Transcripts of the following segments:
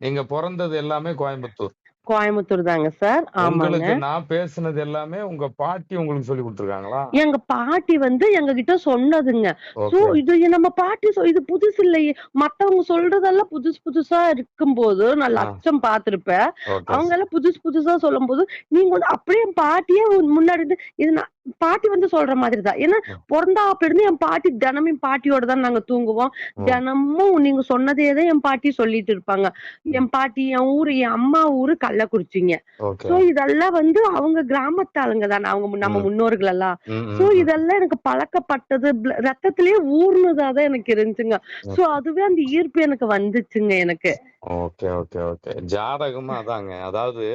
நீங்க பொறந்தது எல்லாமே கோயம்புத்தூர். கோயம்புத்தூர் தாங்க சார். ஆமாங்க. உங்களுக்கு நான் பேசுனது எல்லாமே உங்க பாட்டி உங்களுக்கு சொல்லிக் குடுத்துருக்காங்களா? எங்க பாட்டி எங்ககிட்ட சொன்னதுங்க. ஓகே. இது நம்ம பாட்டி இது புதுசு இல்லையே! மத்தவங்க சொல்றதெல்லாம் புதுசு புதுசா இருக்கும்போது, நான் ஆ. லட்சம் பார்த்திருப்பேன். ஓகே. அவங்க எல்லாம் புதுசு புதுசா சொல்லும்போது, நீங்க அப்படியே என் பாட்டியே முன்னாடி இருந்து இது நான் பாட்டி சொல்ற மாதிரி தான். ஏன்னா, ம். பொறந்தாப்புல இருந்து என் பாட்டி தினமும் என் பாட்டியோட தான் நாங்க தூங்குவோம். ம். தினமும் நீங்க சொன்னதே தான் என் பாட்டி சொல்லிட்டு இருப்பாங்க. ம். என் பாட்டி, என் அம்மா ஊரு கள்ளக்குறிச்சிங்க. ஓகே. இதெல்லாம் அவங்க கிராமத்து ஆளுங்க தானே. நம்ம ம். முன்னோர்கள் எல்லாம். ம். ம். ம். இதெல்லாம் எனக்கு பழக்கப்பட்டது. ரத்தத்திலேயே ஊர்னதா தான் எனக்கு இருந்துச்சுங்க. ஓகே. அதுவே அந்த ஈர்ப்பு எனக்கு வந்துச்சுங்க எனக்கு. Okay, okay, okay. ஜாதகமும் அதாங்க. அதாவது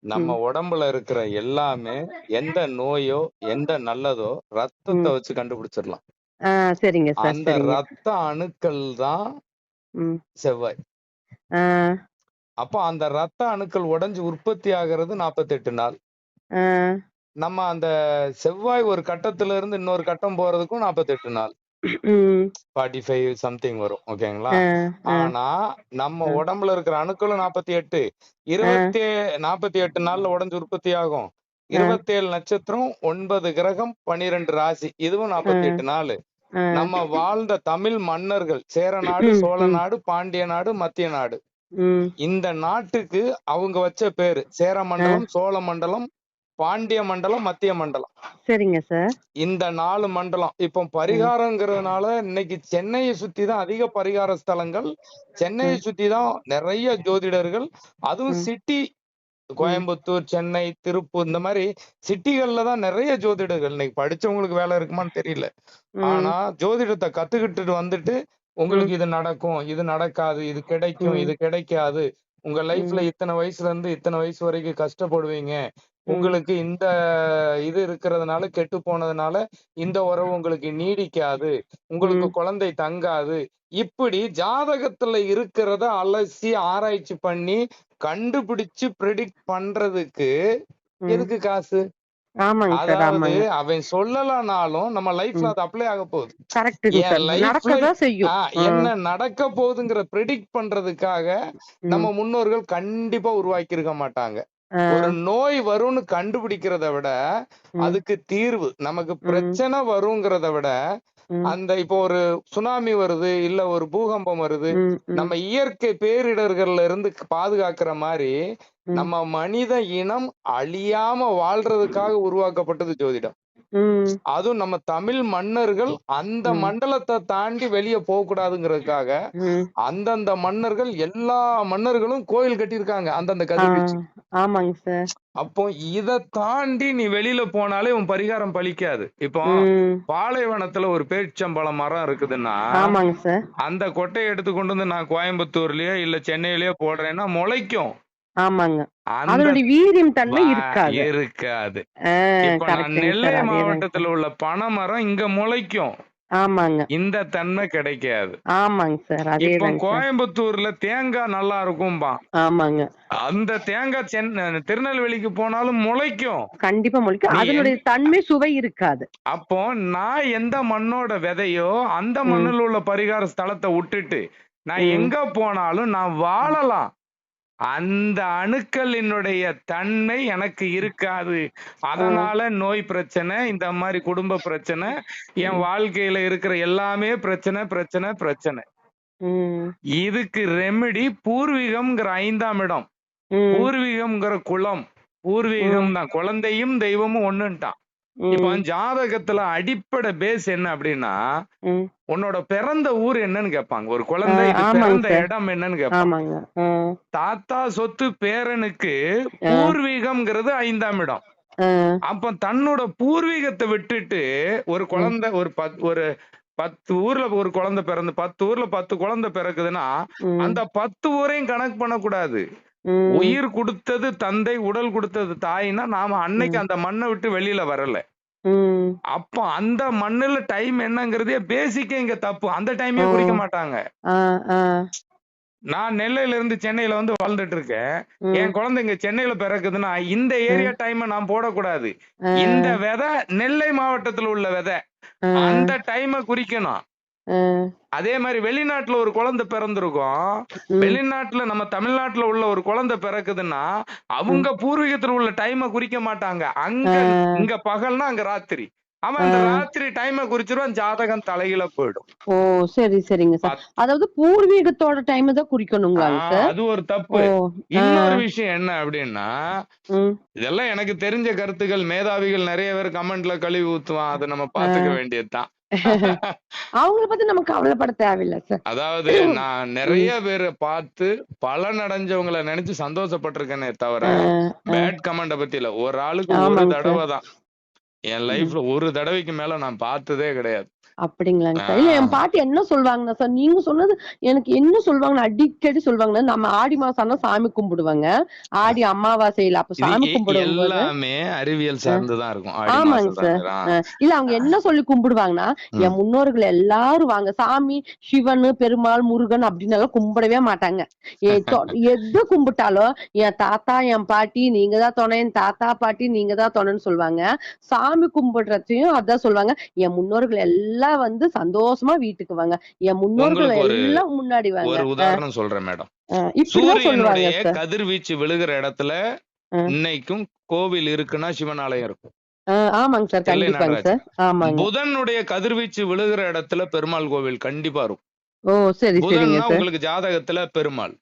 நம்ம ம். உடம்புல இருக்கிற எல்லாமே எந்த நோயோ, எந்த நல்லதோ ரத்தத்த ம். வச்சு கண்டுபிடிச்சிடலாம். சரிங்க சார். அந்த சரிங்க. ரத்த அணுக்கள் தான் ம். செவ்வாய். ஆ. அப்ப அந்த ரத்த அணுக்கள் உடைஞ்சு உற்பத்தி ஆகிறது 48 நாள். ஆ. நம்ம அந்த செவ்வாய் ஒரு கட்டத்துல இருந்து இன்னொரு கட்டம் போறதுக்கும் 48 நாள். ம். 45 சம்திங் வரும். ஓகேங்களா? ஆ. ஆ. ஆனா, நம்ம ஆ. உடம்புல இருக்கிற அணுக்களும் 48. ஆ. 48 நாள்ல உடைஞ்சு உற்பத்தி ஆகும். ஆ. 27 நட்சத்திரம், 9 கிரகம், 12 ராசி. இதுவும் 48 நாளு. ஆ. நம்ம வாழ்ந்த தமிழ் மன்னர்கள், சேர நாடு, ம். சோழ ம். நாடு, பாண்டிய நாடு, மத்திய நாடு. ம். இந்த நாட்டுக்கு அவங்க வச்ச பேரு. சேர மண்டலம், சோழ மண்டலம், பாண்டிய மண்டலம், மத்திய மண்டலம். சரிங்க சார். இந்த 4 மண்டலம். இப்போ பரிகாரங்கிறதுனால இன்னைக்கு சென்னையை சுத்தி தான் அதிக பரிகார ஸ்தலங்கள். சென்னையை சுத்தி தான் நிறைய ஜோதிடர்கள். அதுவும் சிட்டி கோயம்புத்தூர், சென்னை, திருப்பூர் இந்த மாதிரி சிட்டிகள்ல தான் நிறைய ஜோதிடர்கள். இன்னைக்கு படிச்சவங்களுக்கு வேலை இருக்குமான்னு தெரியல. ஆனா ஜோதிடத்தை கத்துக்கிட்டு வந்துட்டு உங்களுக்கு இது நடக்கும், இது நடக்காது, இது கிடைக்கும், இது கிடைக்காது. உங்க லைஃப்ல இத்தனை வயசுல இருந்து இத்தனை வயசு வரைக்கும் கஷ்டப்படுவீங்க. உங்களுக்கு இந்த இது இருக்கிறதுனால கெட்டு போனதுனால இந்த உறவு உங்களுக்கு நீடிக்காது. உங்களுக்கு குழந்தை தங்காது. இப்படி ஜாதகத்துல இருக்கிறத அலசி ஆராய்ச்சி பண்ணி கண்டுபிடிச்சு ப்ரெடிக்ட் பண்றதுக்கு எதுக்கு காசு? ஆமாங்க சார். அதாவது ஆமாங்க. அவன் சொல்லலனாலும் நம்ம லைஃப்ல அது அப்ளை ஆக போகுது. கரெக்ட்டுங்க என் சார். லைஃப்ல நடக்கதான் செய்யும். என்ன நடக்க போகுதுங்கிற ப்ரெடிக்ட் பண்றதுக்காக நம்ம முன்னோர்கள் கண்டிப்பா உருவாக்கி இருக்க மாட்டாங்க. ஒரு நோய் வரும்னு கண்டுபிடிக்கிறத விட அதுக்கு தீர்வு, நமக்கு பிரச்சனை வருங்கிறத விட அந்த இப்போ ஒரு சுனாமி வருது, இல்ல ஒரு பூகம்பம் வருது, நம்ம இயற்கை பேரிடர்கள்ல இருந்து பாதுகாக்கிற மாதிரி நம்ம மனித இனம் அழியாம வாழ்றதுக்காக உருவாக்கப்பட்டது ஜோதிடம். அதுவும் நம்ம தமிழ் மன்னர்கள் அந்த மண்டலத்தை தாண்டி வெளியே போக கூடாதுங்கிறதுக்காக அந்தந்த மன்னர்கள் எல்லா மன்னர்களும் கோயில் கட்டியிருக்காங்க அந்தந்த கதிர்வீச்சு. ஆமாங்க சார். அப்போ இத தாண்டி நீ வெளியில போனாலே உன் பரிகாரம் பலிக்காது. இப்போ பாலைவனத்துல ஒரு பேரிச்சம்பழம் மரம் இருக்குதுன்னா ஆமாங்க சார். அந்த கொட்டையை எடுத்து கொண்டு வந்து நான் கோயம்புத்தூர்லயோ இல்ல சென்னையிலயோ போடுறேன்னா முளைக்கும். ஆமாங்க. அந்த அதனுடைய வீரியம் தன்மை இருக்காது. இருக்காது. இப்ப நான் நெல்லை மாவட்டத்துல உள்ள பனைமரம் இங்க முளைக்கும். ஆமாங்க. இந்த தன்மை கிடைக்காது. ஆமாங்க சார். இப்ப கோயம்புத்தூர்ல தேங்காய் நல்லா இருக்கும்பா. ஆமாங்க. அந்த தேங்காய் திருநெல்வேலிக்கு போனாலும் முளைக்கும். கண்டிப்பா முளைக்கும். அதனுடைய தன்மை சுவை இருக்காது. அப்போ நான் எந்த மண்ணோட விதையோ அந்த மண்ணில் உள்ள பரிகார ஸ்தலத்தை விட்டுட்டு நான் எங்க போனாலும் நான் வாழலாம். அந்த அணுக்களினுடைய தன்மை எனக்கு இருக்காது. அதனால நோய் பிரச்சனை, இந்த மாதிரி குடும்ப பிரச்சனை, என் வாழ்க்கையில இருக்கிற எல்லாமே பிரச்சனை பிரச்சனை பிரச்சனை. இதுக்கு ரெமெடி பூர்வீகம்ங்கிற 5ஆம் இடம். பூர்வீகம்ங்கிற குலம். பூர்வீகம் தான். குழந்தையும் தெய்வமும் ஒண்ணுட்டான். இப்ப ஜாதகத்துல அடிப்படை பேஸ் என்ன அப்படின்னா உன்னோட பிறந்த ஊர் என்னன்னு கேட்பாங்க. ஒரு குழந்தை பிறந்த இடம் என்னன்னு கேட்பாங்க. தாத்தா சொத்து பேரனுக்கு பூர்வீகம்ங்கிறது 5ஆம் இடம். அப்ப தன்னோட பூர்வீகத்தை விட்டுட்டு ஒரு குழந்தை ஒரு 10 ஊர்ல ஒரு குழந்தை பிறந்து 10 ஊர்ல 10 குழந்தை பிறக்குதுன்னா அந்த 10 ஊரையும் கணக்கு பண்ணக்கூடாது. உயிர் கொடுத்தது தந்தை, உடல் கொடுத்தது தாய்னா நாம அன்னைக்கு அந்த மண்ணை விட்டு வெளியில வரல. அப்ப அந்த மண்ணுல டைம் என்னங்கிறதே பேசிக்கே இங்க தப்பு. அந்த டைமே குறிக்க மாட்டாங்க. நான் நெல்லையில இருந்து சென்னையில வந்து வாழ்ந்துட்டு இருக்கேன். என் குழந்தை இங்க சென்னையில பிறக்குதுன்னா இந்த ஏரியா டைம் நான் போடக்கூடாது. இந்த விதை நெல்லை மாவட்டத்துல உள்ள விதை, அந்த டைமை குறிக்கணும். அதே மாதிரி வெளிநாட்டுல ஒரு குழந்தை பிறந்திருக்கும். வெளிநாட்டுல நம்ம தமிழ்நாட்டுல உள்ள ஒரு குழந்தை பிறக்குதுன்னா அவங்க பூர்வீகத்துல உள்ள டைமை குறிக்க மாட்டாங்க. அங்க இங்க பகல்னா அங்க ராத்திரி. அவன் அந்த ராத்திரி டைமை குறிச்சிருவான், ஜாதகம் தலையில போயிடும். ஓ சரி சரிங்க சார். அதாவது பூர்வீகத்தோட டைம் தான் குறிக்கணுங்களாங்க சார்? அது ஒரு தப்பு. இன்னொரு விஷயம் என்ன அப்படின்னா, இதெல்லாம் எனக்கு தெரிஞ்ச கருத்துக்கள். மேதாவிகள் நிறைய பேர் கமெண்ட்ல கழுவி ஊத்துவான், அதை நம்ம பாத்துக்க வேண்டியதுதான். அவங்கள பத்தி நம்ம கவலைப்பட தேவையில்லை சார். அதாவது நான் நிறைய பேரை பார்த்து பலன் அடைஞ்சவங்களை நினைச்சு சந்தோஷப்பட்டிருக்கேனே தவிர பேட் கமெண்ட பத்தி இல்ல. ஒரு ஆளுக்கு ஒரு தடவை தான் என் லைஃப்ல, ஒரு தடவைக்கு மேல நான் பார்த்ததே கிடையாது. அப்படிங்களாங்க சார். இல்ல என் பாட்டி என்ன சொல்வாங்கன்னா சார், நீங்க சொன்னது எனக்கு என்ன சொல்வாங்கன்னா, அடிக்கடி சொல்வாங்கன்னா, நம்ம ஆடி மாசம் ஆனா சாமி கும்பிடுவாங்க. ஆடி அமாவாசையில அப்ப சாமி கும்பிடும்போது எல்லாமே அறிவியல் சார்ந்துதான் இருக்கும். ஆமாங்க சார். இல்ல அவங்க என்ன சொல்லி கும்பிடுவாங்கன்னா, என் முன்னோர்கள் எல்லாரும் வாங்க சாமி, சிவனு, பெருமாள், முருகன் அப்படின்னு எல்லாம் கும்பிடவே மாட்டாங்க. எது கும்பிட்டாலும் என் தாத்தா என் பாட்டி நீங்க தான் துணை, என் தாத்தா பாட்டி நீங்க தான் துணைன்னு சொல்லுவாங்க. சாமி கும்பிடுறதையும் அதான் சொல்லுவாங்க. என் முன்னோர்கள் எல்லாம் வந்து சந்தோஷமா வீட்டுக்கு வாங்க, என் முன்னோர்கள் எல்லாம் முன்னாடி வாங்க. ஒரு உதாரணம் சொல்றேன் மேடம். சூரியனுடைய கதிர்வீச்சு விழுகிற இடத்துல இன்னைக்கும் கோவில் இருக்குன்னா சிவன் ஆலயம் இருக்கும். ஆமாங்க சார், கண்டிப்பாங்க சார். ஆமாங்க. புதனுடைய கதிர்வீச்சு விழுகிற இடத்துல பெருமாள் கோவில் கண்டிப்பா இருக்கும். ஓ சரி சரிங்க சார். உங்களுக்கு ஜாதகத்துல பெருமாள்.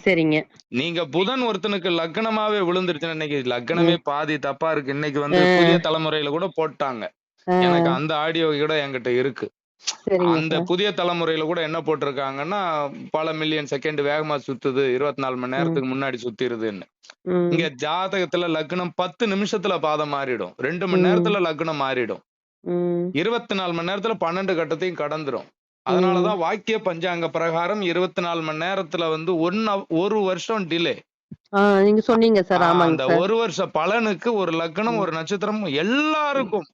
சரிங்க. நீங்க புதன் ஒருத்தனுக்கு லக்னமாவே விழுந்துருச்சுன்னா, இன்னைக்கு லக்னமே பாதி தப்பா இருக்கு. இன்னைக்கு வந்து புதிய தலைமுறையில கூட போட்டாங்க. எனக்கு அந்த ஆடியோ கூட என்கிட்ட இருக்கு. அந்த புதிய தலைமுறையில கூட என்ன போட்டிருக்காங்கன்னா, பல மில்லியன் செகண்ட் வேகமா சுத்துது, 24 மணி நேரத்துக்கு முன்னாடி சுத்திருதுன்னு. இங்க ஜாதகத்துல லக்னம் 10 நிமிஷத்துல பாதம் மாறிடும், 2 மணி நேரத்துல லக்னம் மாறிடும், 24 மணி நேரத்துல 12 கட்டத்தையும் கடந்துரும். அதனாலதான் வாக்கிய பஞ்சாங்க பிரகாரம் 24 மணி நேரத்துல வந்து ஒரு வருஷம் டிலே. நீங்க சொன்னீங்க சார். அந்த ஒரு வருஷ பலனுக்கு ஒரு லக்னம் ஒரு நட்சத்திரம் எல்லாருக்கும்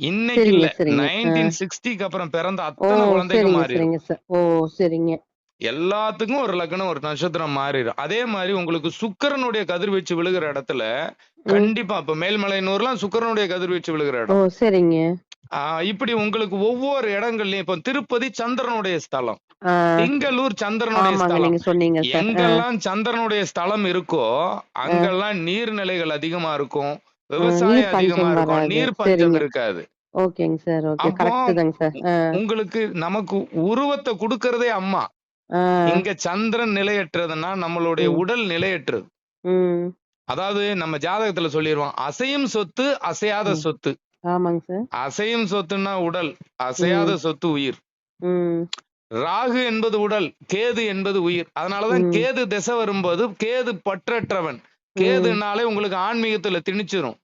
இன்னைக்கு இல்ல, 1960க்கு அப்புறம் பிறந்த அத்தனை குழந்தைக்கும் மாறிடும். ஓ சரிங்க. எல்லாத்துக்கும் ஒரு லக்னம் ஒரு நட்சத்திரம் மாறிடும். அதே மாதிரி உங்களுக்கு சுக்கிரனுடைய கதிர்வீச்சு விழுகிற இடத்துல கண்டிப்பா, இப்ப மேல்மலையனூர்லாம் சுக்கிரனுடைய கதிர்வீச்சு விழுகிற இடம். சரிங்க. இப்படி உங்களுக்கு ஒவ்வொரு இடங்கள்லயும், இப்ப திருப்பதி சந்திரனுடைய ஸ்தலம், திங்களூர் சந்திரனுடைய ஸ்தலம். எங்கெல்லாம் சந்திரனுடைய ஸ்தலம் இருக்கோ அங்கெல்லாம் நீர்நிலைகள் அதிகமா இருக்கும், விவசாயம் அதிகமா இருக்கும், நீர் பஞ்சம் இருக்காது. ஓகேங்க சார். Okay, கரெக்ட்தாங்க sir. உங்களுக்கு நமக்கு உருவத்தை கொடுக்கறதே அம்மா. இங்க சந்திரன் நிலையற்றதுன்னா நம்மளுடைய உடல் நிலையற்றது. அதாவது நம்ம ஜாதகத்துல சொல்லிடுவோம், அசையும் சொத்து அசையாத சொத்து. ஆமாங்க சார். அசையும் சொத்துன்னா உடல், அசையாத சொத்து உயிர். ராகு என்பது உடல், கேது என்பது உயிர். அதனாலதான் கேது திசை வரும்போது கேது பற்றற்றவன். கேதுனாலே உங்களுக்கு ஆன்மீகத்துல திணிச்சிரும்.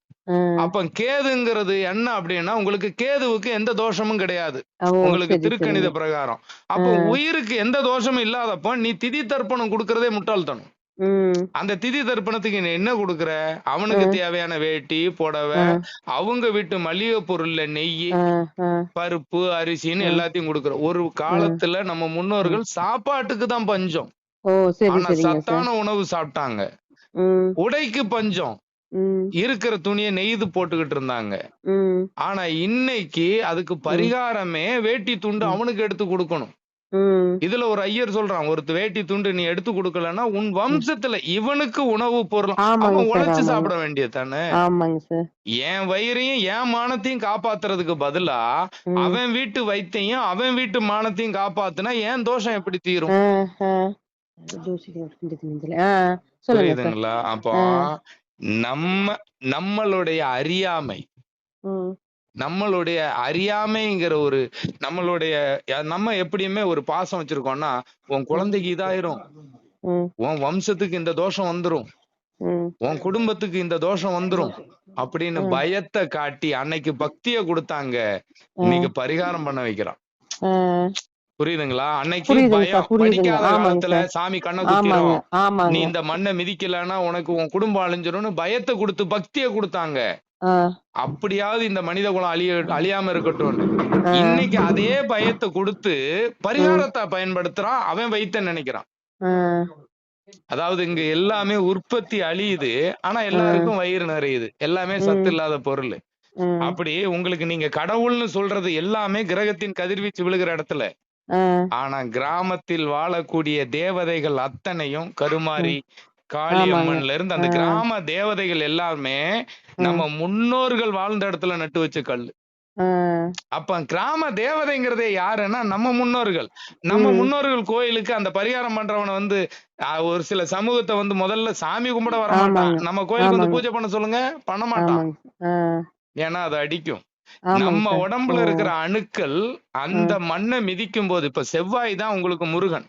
அப்ப கேதுங்கிறது என்ன அப்படின்னா, உங்களுக்கு கேதுவுக்கு எந்த தோஷமும் கிடையாது உங்களுக்கு திருக்கணித பிரகாரம். அப்ப உயிருக்கு எந்த தோஷமும் இல்லாதப்ப நீ திதி தர்ப்பணம் கொடுக்கறதே முட்டாள்தனம். அந்த திதி தர்ப்பணத்துக்கு நீ என்ன கொடுக்கற? அவனுக்கு தேவையான வேட்டி புடவை, அவங்க வீட்டு மளிகை பொருள்ல நெய், பருப்பு, அரிசின்னு எல்லாத்தையும் கொடுக்கற. ஒரு காலத்துல நம்ம முன்னோர்கள் சாப்பாட்டுக்கு தான் பஞ்சம், ஆனா சத்தான உணவு சாப்பிட்டாங்க. உடைக்கு பஞ்சம், இருக்கிற துணியை நெய்து போட்டுக்கிட்டு இருந்தாங்க. ஆனா இன்னைக்கு அதுக்கு பரிகாரமே வேட்டி துண்டு அவனுக்கு எடுத்து கொடுக்கணும். இதுல ஒரு ஐயர் சொல்றான், ஒரு வேட்டி துண்டு நீ எடுத்து கொடுக்கலன்னா உன் வம்சத்துல இவனுக்கு உணவு பொருள் அவன் உழைச்சு சாப்பிட வேண்டியது தானே. என் வயிறையும் என் மானத்தையும் காப்பாத்துறதுக்கு பதிலா அவன் வீட்டு வைத்தையும் அவன் வீட்டு மானத்தையும் காப்பாத்துனா என் தோஷம் எப்படி தீரும்? புரியுதுங்களா? அப்போ நம்மளுடைய அறியாமை, நம்மளுடைய அறியாமைங்கிற ஒரு நம்ம எப்படியுமே ஒரு பாசம் வச்சிருக்கோம்னா, உன் குழந்தைக்கு இதாயிரும், உன் வம்சத்துக்கு இந்த தோஷம் வந்துரும், உன் குடும்பத்துக்கு இந்த தோஷம் வந்துரும் அப்படின்னு பயத்தை காட்டி அன்னைக்கு பக்திய கொடுத்தாங்க, இன்னைக்கு பரிகாரம் பண்ண வைக்கிறான். புரியுதுங்களா? அன்னைக்கு பயம், படிக்காத காலத்துல சாமி கண்ணை குத்திரும், நீ இந்த மண்ணை மிதிக்கலன்னா உனக்கு உன் குடும்பம் அழிஞ்சிரும்னு பயத்தை கொடுத்து பக்திய கொடுத்தாங்க. அப்படியாவது இந்த மனித குலம் அழியாம இருக்கட்டும். இன்னைக்கு அதே பயத்தை கொடுத்து பரிகாரத்தை பயன்படுத்துறான், அவன் வைத்த நினைக்கிறான். அதாவது இங்க எல்லாமே உற்பத்தி அழியுது, ஆனா எல்லாருக்கும் வயிறு நிறையுது, எல்லாமே சத்து இல்லாத பொருள். ம். அப்படி உங்களுக்கு நீங்க கடவுள்னு சொல்றது எல்லாமே கிரகத்தின் கதிர்வீச்சு விழுகிற இடத்துல. ஆ. ஆனா கிராமத்தில் வாழக்கூடிய தேவதைகள் அத்தனையும் ம். கருமாரி, ஆமாங்க. காளியம்மன்ல இருந்து ஆ. அந்த கிராம தேவதைகள் எல்லாமே நம்ம ம். முன்னோர்கள் வாழ்ந்த இடத்துல நட்டு வச்ச கல்லு. ஆ. அப்ப கிராம தேவதைங்கிறதே யாருன்னா நம்ம முன்னோர்கள். நம்ம ம். முன்னோர்கள் கோயிலுக்கு அந்த பரிகாரம் பண்றவன வந்து ஒரு சில சமூகத்த வந்து முதல்ல சாமி கும்பிட வரமாட்டான். ஆமாங்க. நம்ம கோயிலுக்கு வந்து ஆமாங்க. பூஜை பண்ண சொல்லுங்க, பண்ண மாட்டான். ஆமாங்க. ஆ. ஏன்னா அது அடிக்கும். ஆமாங்க நம்ம சார். ஓ! உடம்புல இருக்கிற அணுக்கள் ஆ. அந்த மண்ண மிதிக்கும்போது, இப்ப செவ்வாய் தான் உங்களுக்கு முருகன்.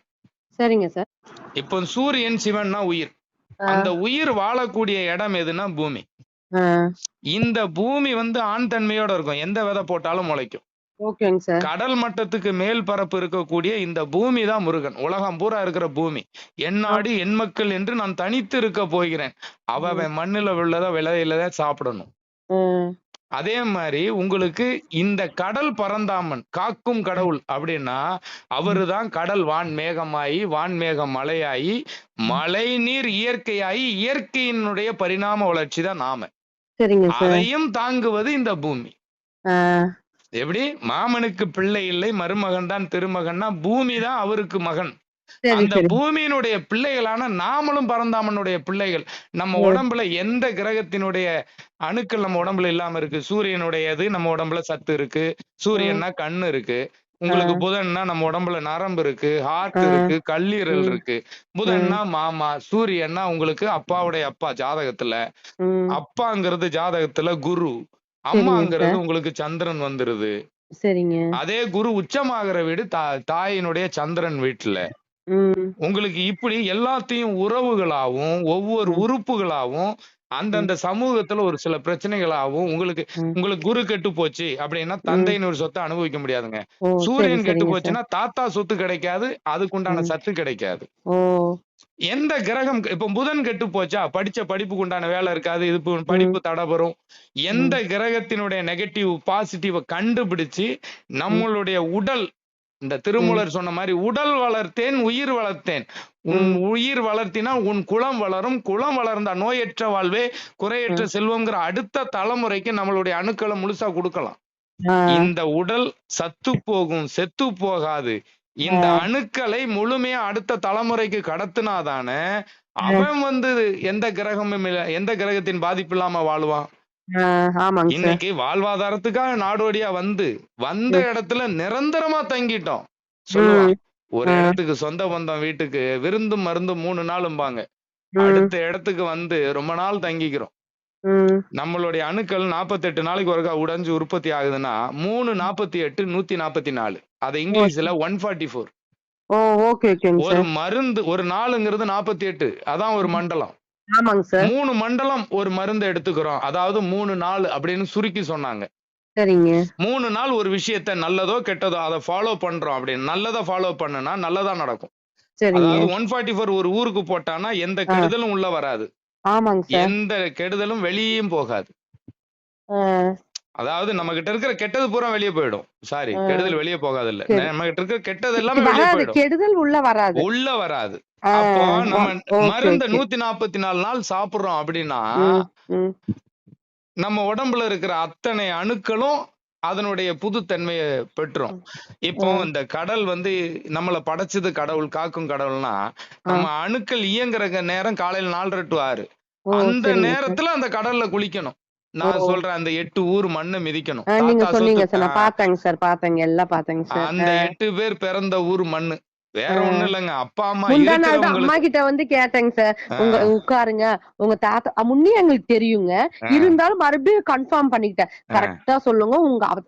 சரிங்க சார். இப்போ சூரியன், சிவன்னா உயிர். ஆ. அந்த உயிர் வாழக்கூடிய இடம் எதுன்னா பூமி. ஆ. இந்த பூமி வந்து ஆண் தன்மையோட இருக்கும். எந்த விதை போட்டாலும் முளைக்கும். ஓகேங்க சார். கடல் மட்டத்துக்கு மேல் பரப்பு இருக்கக்கூடிய இந்த பூமி தான் முருகன். உலகம் பூரா இருக்கிற பூமி. என் ஆ. நாடு, என் மக்கள் என்று நான் தனித்து இருக்க போகிறேன். ம். அவன் மண்ணுல உள்ளத விளையிலத சாப்பிடணும். ம். அதே மாரி உங்களுக்கு இந்த கடல் பரந்தாமன், காக்கும் கடவுள் அப்படின்னா, ம். அவருதான் கடல் வான் மேகமாயி, வான் மேகம் மழையாயி, ம். மழைநீர் இயற்கையாயி, இயற்கையினுடைய பரிணாம வளர்ச்சி தான் நாம. சரிங்க சார். அதையும் தாங்குவது இந்த பூமி. ஆ. எப்படி? மாமனுக்கு பிள்ளை இல்லை, மருமகன் தான் திருமகன்னா, பூமி தான் அவருக்கு மகன். சரி, அந்த சரி. பூமியினுடைய பிள்ளைகளான நாமளும் பரந்தாமனுடைய பிள்ளைகள். நம்ம ஓ! உடம்புல எந்த கிரகத்தினுடைய அணுக்கள் நம்ம உடம்புல இல்லாம இருக்கு? சூரியனுடையது நம்ம உடம்புல சத்து இருக்கு. ம். சூரியன்னா கண்ணு இருக்கு. ஆ. உங்களுக்கு புதன்னா நம்ம உடம்புல நரம்பு இருக்கு, ஹார்ட் ஆ. இருக்கு, கல்லீரல் ம். இருக்கு. ம். புதன்னா மாமா, சூரியன்னா உங்களுக்கு அப்பாவுடைய அப்பா ஜாதகத்துல. ம். அப்பாங்கிறது ஜாதகத்துல குரு. சரிங்க அம்மாங்கிறது சார். உங்களுக்கு சந்திரன் வந்துருது. சரிங்க. அதே குரு உச்சமாகிற வீடு தாயினுடைய சந்திரன் வீட்டுல. ம். உங்களுக்கு இப்படி எல்லாத்தையும் உறவுகளாவும், ஒவ்வொரு ம். உறுப்புகளாவும், ம். அந்தந்த சமூகத்துல ஒரு சில பிரச்சனைகளாவும் உங்களுக்கு ம். உங்களுக்கு குரு கெட்டு போச்சு அப்படின்னா, ம். தந்தையின் ஒரு சொத்த அனுபவிக்க முடியாதுங்க. ஓ! சரி, சூரியன் கெட்டு சரிங்க சார். போச்சுன்னா, தாத்தா சொத்து கிடைக்காது. அதுக்குண்டான ம். சத்து கிடைக்காது. ஓ! எந்த கிரகம் இப்ப புதன் கெட்டு போச்சா, படிச்ச படிப்புக்கு உண்டான வேலை இருக்காது. இது ம். படிப்பு தடைபெறும். எந்த ம். கிரகத்தினுடைய நெகட்டிவ், பாசிட்டிவ கண்டுபிடிச்சு, ம். நம்மளுடைய உடல் இந்த ம். திருமூலர் சொன்ன மாரி உடல் வளர்த்தேன், உயிர் வளர்த்தேன். உன் ம். உயிர் வளர்த்தினால் உன் குலம் வளரும். குலம் வளர்ந்தா நோயற்ற வாழ்வே, குறையற்ற ம். செல்வம்ங்கிற அடுத்த தலைமுறைக்கு நம்மளுடைய அணுக்கள முழுசா குடுக்கலாம். ஆ. இந்த உடல் சத்துப் போகும், செத்துப் போகாது. இந்த ஆ. அணுக்களை முழுமையா அடுத்த தலைமுறைக்கு கடத்துனாதானே, ஆ. அவன் வந்து எந்த கிரகமும் இல்ல எந்த கிரகத்தின் பாதிப்பு இல்லாம வாழுவான். ஆ. ஆமாங்க சார். இன்னைக்கு வாழ்வாதாரத்துக்காக நாடோடியா வந்த ம். இடத்துல நிரந்தரமா தங்கிட்டோம். ம். சொல்லுவான். ஒரு ஆ. இடத்துக்கு சொந்த பந்தம் வீட்டுக்கு விருந்தும் மருந்தும் 3 நாளும்பாங்க. ம். அடுத்த இடத்துக்கு வந்து ரொம்ப நாள் தங்கிக்கிறோம். ம். நம்மளுடைய அணுக்கள் 48 நாளைக்கு ஒருக்கா உடைஞ்சு உற்பத்தி ஆகுதுன்னா, 3 48 144. அத ஓ! இங்கிலீஷ்ல 144. ஓ! ஓகே, ஓகேங்க ஒரு சார். மருந்து ஒரு நாளுங்கிறது 48. அதான் ஒரு ம். மண்டலம். ஆமாங்க சார். 3 மண்டலம் ஒரு மருந்து எடுத்துக்கிறோம். அதாவது 3 நாள் அப்படின்னு சுருக்கி சொன்னாங்க. சரிங்க. 3 நாள் ஒரு விஷயத்த நல்லதோ, கெட்டதோ அத ஃபாலோ பண்றோம் அப்படின்னு. நல்லத ஃபாலோ பண்ணுனா நல்லதா நடக்கும். சரிங்க. அதாவது 144 ஒரு ஊருக்கு போட்டான்னா, எந்த ஆ. கெடுதலும் உள்ள வராது. ஆமாங்க சார். எந்த கெடுதலும் வெளியயும் போகாது. ஆ. அதாவது நம்மகிட்ட இருக்கிற கெட்டது பூரா வெளிய போயிடும். சாரி, ஆ. கெடுதல் வெளிய போகாதில்ல. சரி. நம்மகிட்ட இருக்கிற கெட்டது எல்லாமே வெளிய வராது. போயிடும். கெடுதல் உள்ள வராது. உள்ள வராது. ஆ. அப்போ ஓ! நம்ம ஓகே, மருந்த ஓகே. 144 நாள் சாப்பிடுறோம் அப்படின்னா, ம். ம். நம்ம உடம்புல இருக்கிற அத்தனை அணுக்களும் அதனுடைய புது தன்மைய பெற்றும். ம். இப்போ ம். இந்த கடல் வந்து நம்மள படைச்சது கடவுள், காக்கும் கடவுள்னா, ஆ. நம்ம அணுக்கள் இயங்குற நேரம் காலையில 4:30 to 6. ஓ! அந்த சரிங்க சார். நேரத்துல அந்த கடல்ல குளிக்கணும். ஓ! நான் சொல்றேன் அந்த 8 ஊர் மண்ண மிதிக்கணும். நீங்க தாத்தா சொத்து சொன்னீங்க சார். நான் பார்த்தேங்க சார். பார்த்தேங்க. எல்லாம் பார்த்தேங்க சார். அந்த 8 பேர் பிறந்த ஊர் மண்ணு. வேற ஒண்ணும் ஆ. இல்லங்க. அப்பா, அம்மா முந்தா நாள் தான் அம்மா இருக்கிறவங்களுக்கு கிட்ட வந்து கேட்டேங்க சார். ஆ, உட்காருங்க. உங்க தாத்தா முன்னே எங்களுக்கு தெரியுங்க. ஆ, இருந்தாலும் மறுபடியும் கன்ஃபார்ம் பண்ணிக்கிட்டேன். ஆ. கரெக்ட்டா சொல்லுங்க.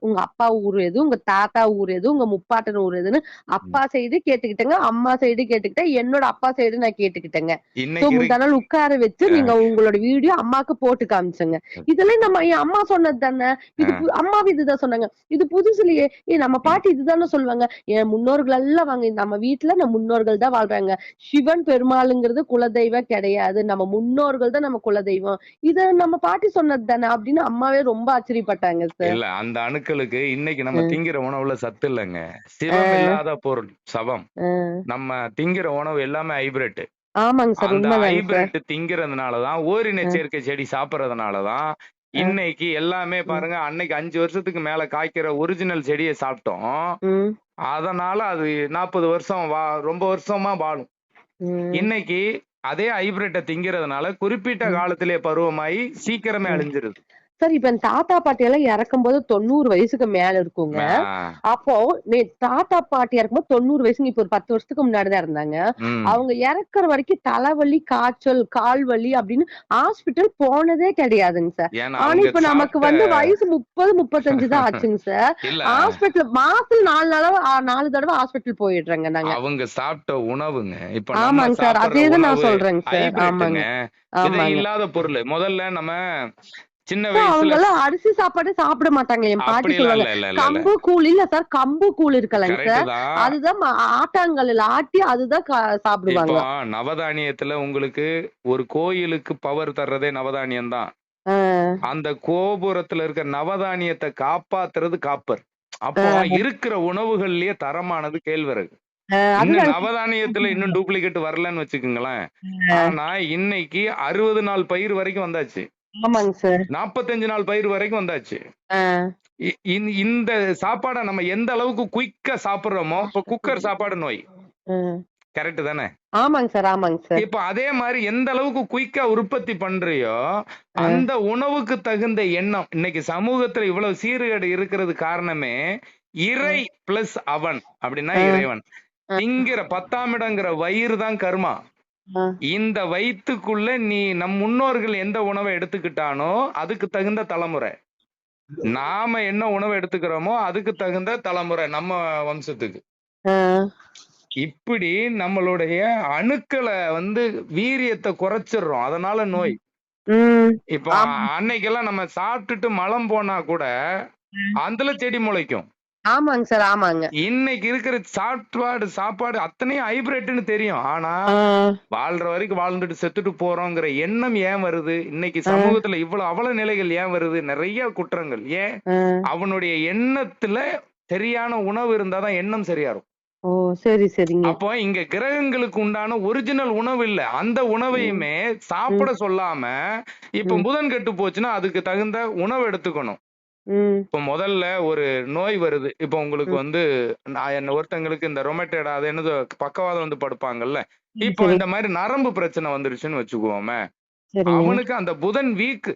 உங்க அப்பா ஊர் எது? உங்க தாத்தா ஊர் எது? உங்க முப்பாட்டன் ஊர் எதுன்னு ம். அப்பா சைடு கேட்டுக்கிட்டேங்க. அம்மா சைடு கேட்டுக்கிட்டேன். என்னோட அப்பா சைடு நான் கேட்டுக்கிட்டேங்க. இன்னைக்கு முந்தா நாள் உட்கார வச்சு நீங்க உங்களோட வீடியோ அம்மாக்கு போட்டு காமிச்சேங்க. இதெல்லாம் நம்ம என் அம்மா சொன்னது தானே. இது ஆ, அம்மாவும் இதுதான் சொன்னாங்க. இது புதுசு இல்லையே. நம்ம ம். பாட்டி இதுதானே சொல்லுவாங்க. என் முன்னோர்கள் எல்லாம் வாங்க நம்ம வீட்டுல நம்ம முன்னோர்கள் தான் வாழ்றாங்க. சிவன் பெருமாளுங்கிறது குலதெய்வம் கிடையாது. நம்ம முன்னோர்கள் தான் நம்ம குலதெய்வம். இத நம்ம பாட்டி சொன்னது தானே அப்படின்னு அம்மாவே ரொம்ப ஆச்சரியப்பட்டாங்க சார். இல்ல அந்த அணுக்களுக்கு இன்னைக்கு நம்ம ம். திங்கிற உணவுல சத்து இல்லங்க. ஆ. சிவம் இல்லாத பொருள் சவம். ஆ. நம்ம திங்கிற உணவு எல்லாமே ஹைபிரிட். ஆமாங்க சார். அந்த உண்மைதாங்க சார். ஹைபிரிட் திங்கிறதுனால தான் ஓரின சேர்க்கை செடி சாப்பிடுறதுனால தான் இன்னைக்கு எல்லாமே பாருங்க, அன்னைக்கு 5 வருஷத்துக்கு மேல காய்க்கிற ஒரிஜினல் செடியை சாப்பிட்டோம். ம், அதனால அது 40 வருஷம் ரொம்ப வருஷமா வாழும். ம், இன்னைக்கு அதே ஹைபிரிட்ட திங்கிறதுனால குறிப்பிட்ட ம், காலத்திலே பருவமாயி சீக்கிரமே ம். அழிஞ்சிருது. சார் இப்ப என் தாத்தா பாட்டி எல்லாம் இறக்கும்போது 90 வயசுக்கு மேல இருக்குங்க. ஆ, அப்போ தாத்தா பாட்டியா இருக்கும்போது 90 வயசுங்க. இப்ப ஒரு 10 வருஷத்துக்கு முன்னாடிதான் இருந்தாங்க. ம். அவங்க இறக்குற வரைக்கும் தலைவலி, காய்ச்சல், கால் வலி அப்படின்னு ஹாஸ்பிட்டல் போனதே கிடையாதுங்க சார். ஏன்னா ஆனா அவங்க இப்ப நமக்கு சாப்பிட்ட வந்து வயசு 30, 35 தான் ஆச்சுங்க சார். இல்ல ஹாஸ்பிட்டல் மாசத்துல 4 தடவை ஹாஸ்பிட்டல் போயிடுறேங்க நாங்க. அவங்க சாப்பிட்ட உணவுங்க. இப்ப நம்ம ஆமாங்க சார். சாப்பிடுற அதேதான் நான் உணவு சொல்றேங்க சார். ஹைபிரிட்டுங்க. ஆமாங்க, விதை ஆமாங்க. இல்லாத பொருள். முதல்ல நம்ம சின்ன சார் வயசுல அவங்கெல்லாம் அரிசி சாப்பாடே சாப்பிட மாட்டாங்க. என் பாட்டி அப்படிலாம் சொல்லுவாங்க. இல்ல. கம்பு கூழ் இல்ல சார். கம்பு கூழ் இருக்கலங்க கரெக்ட் சார். தான். அதுதான் ஆட்டாங்கல்லுல ஆட்டி அதுதான் இப்போ சாப்பிடுவாங்க. நவதானியத்துல உங்களுக்கு ஒரு கோயிலுக்கு பவர் தர்றதே நவதானியம் தான். ஆ, அந்த கோபுரத்துல இருக்க நவதானியத்தை காப்பாத்துறது காப்பர். அப்போ ஆ, இருக்கிற உணவுகள்லயே தரமானது கேழ்வரகு. இன்னும் அதுதான். நவதானியத்துல இன்னும் டூப்ளிகேட் வரலன்னு வச்சுக்கோங்களேன். ஆனா இன்னைக்கு 60 நாள் பயிர் வரைக்கும் வந்தாச்சு. ஆமாங்க சார். 45 நாள் பயிர் வரைக்கும் வந்தாச்சு. ஆ, இந்த சாப்பாடை நம்ம எந்த அளவுக்கு குயிக்கா சாப்பிடுறோமோ, இப்ப குக்கர் சாப்பாடு நோய். ஆ. கரெக்ட் தானே? ஆமாங்க சார், ஆமாங்க சார். இப்ப அதே மாதிரி எந்த அளவுக்கு குயிக்கா உற்பத்தி பண்றியோ, ஆ, அந்த உணவுக்கு தகுந்த எண்ணம். இன்னைக்கு சமூகத்துல இவ்வளவு சீர்கேடு இருக்கிறது காரணமே இறை பிளஸ் அவன் அப்படின்னா ஆ, இறைவன். ஆ, திங்கிற 10ஆம் இடங்கிற வயிறு தான் கர்மா. ஆ. இந்த வயித்துக்குள்ள நீ நம் முன்னோர்கள் எந்த உணவை எடுத்துக்கிட்டானோ அதுக்கு தகுந்த தலைமுறை. நாம என்ன உணவு எடுத்துக்கிறோமோ அதுக்கு தகுந்த தலைமுறை நம்ம வம்சத்துக்கு. ஆ. இப்படி நம்மளுடைய அணுக்களை வீரியத்தை குறைச்சிடுறோம். அதனால நோய். ம். இப்போ ஆமா. அன்னைக்கெல்லாம் நம்ம சாப்பிட்டுட்டு மலம் போனா கூட அதுல செடி முளைக்கும். ஆமாங்க சார், ஆமாங்க. இன்னைக்கு இருக்கிற சாப்பாடு அத்தனையும் ஹைபிரிட்னு தெரியும். ஆனா ஆ, வாழ்ற வரைக்கும் வாழ்ந்துட்டு செத்துட்டு போறோங்கிற எண்ணம் ஏன் வருது? இன்னைக்கு ஆ, சமூகத்துல இவ்வளவு அவல நிலைகள் ஏன் வருது? நிறைய குற்றங்கள் ஏன்? ஆ. அவனுடைய எண்ணத்துல சரியான உணவு இருந்தாதான் எண்ணம் சரியா இருக்கும். ஓ! சரி, சரிங்க. அப்போ இங்க கிரகங்களுக்கு உண்டான ஒரிஜினல் உணவு இல்ல. அந்த ம், உணவையுமே ம், சாப்பிட சொல்லாம, இப்ப ம், புதன் கெட்டு போச்சுன்னா அதுக்கு தகுந்த உணவு எடுத்துக்கணும். ம், இப்ப முதல்ல ஒரு நோய் வருது. இப்ப உங்களுக்கு ம். ஒருத்தங்களுக்கு இந்த ரொமேட்டட் அது என்னது பக்கவாதம் படுப்பாங்கல்ல. சரி, இப்போ சரி. இந்த மாதிரி நரம்பு பிரச்சனை வந்துருச்சுன்னு வச்சுக்குவோமே. சரிங்க. அவனுக்கு அந்த புதன் வீக்.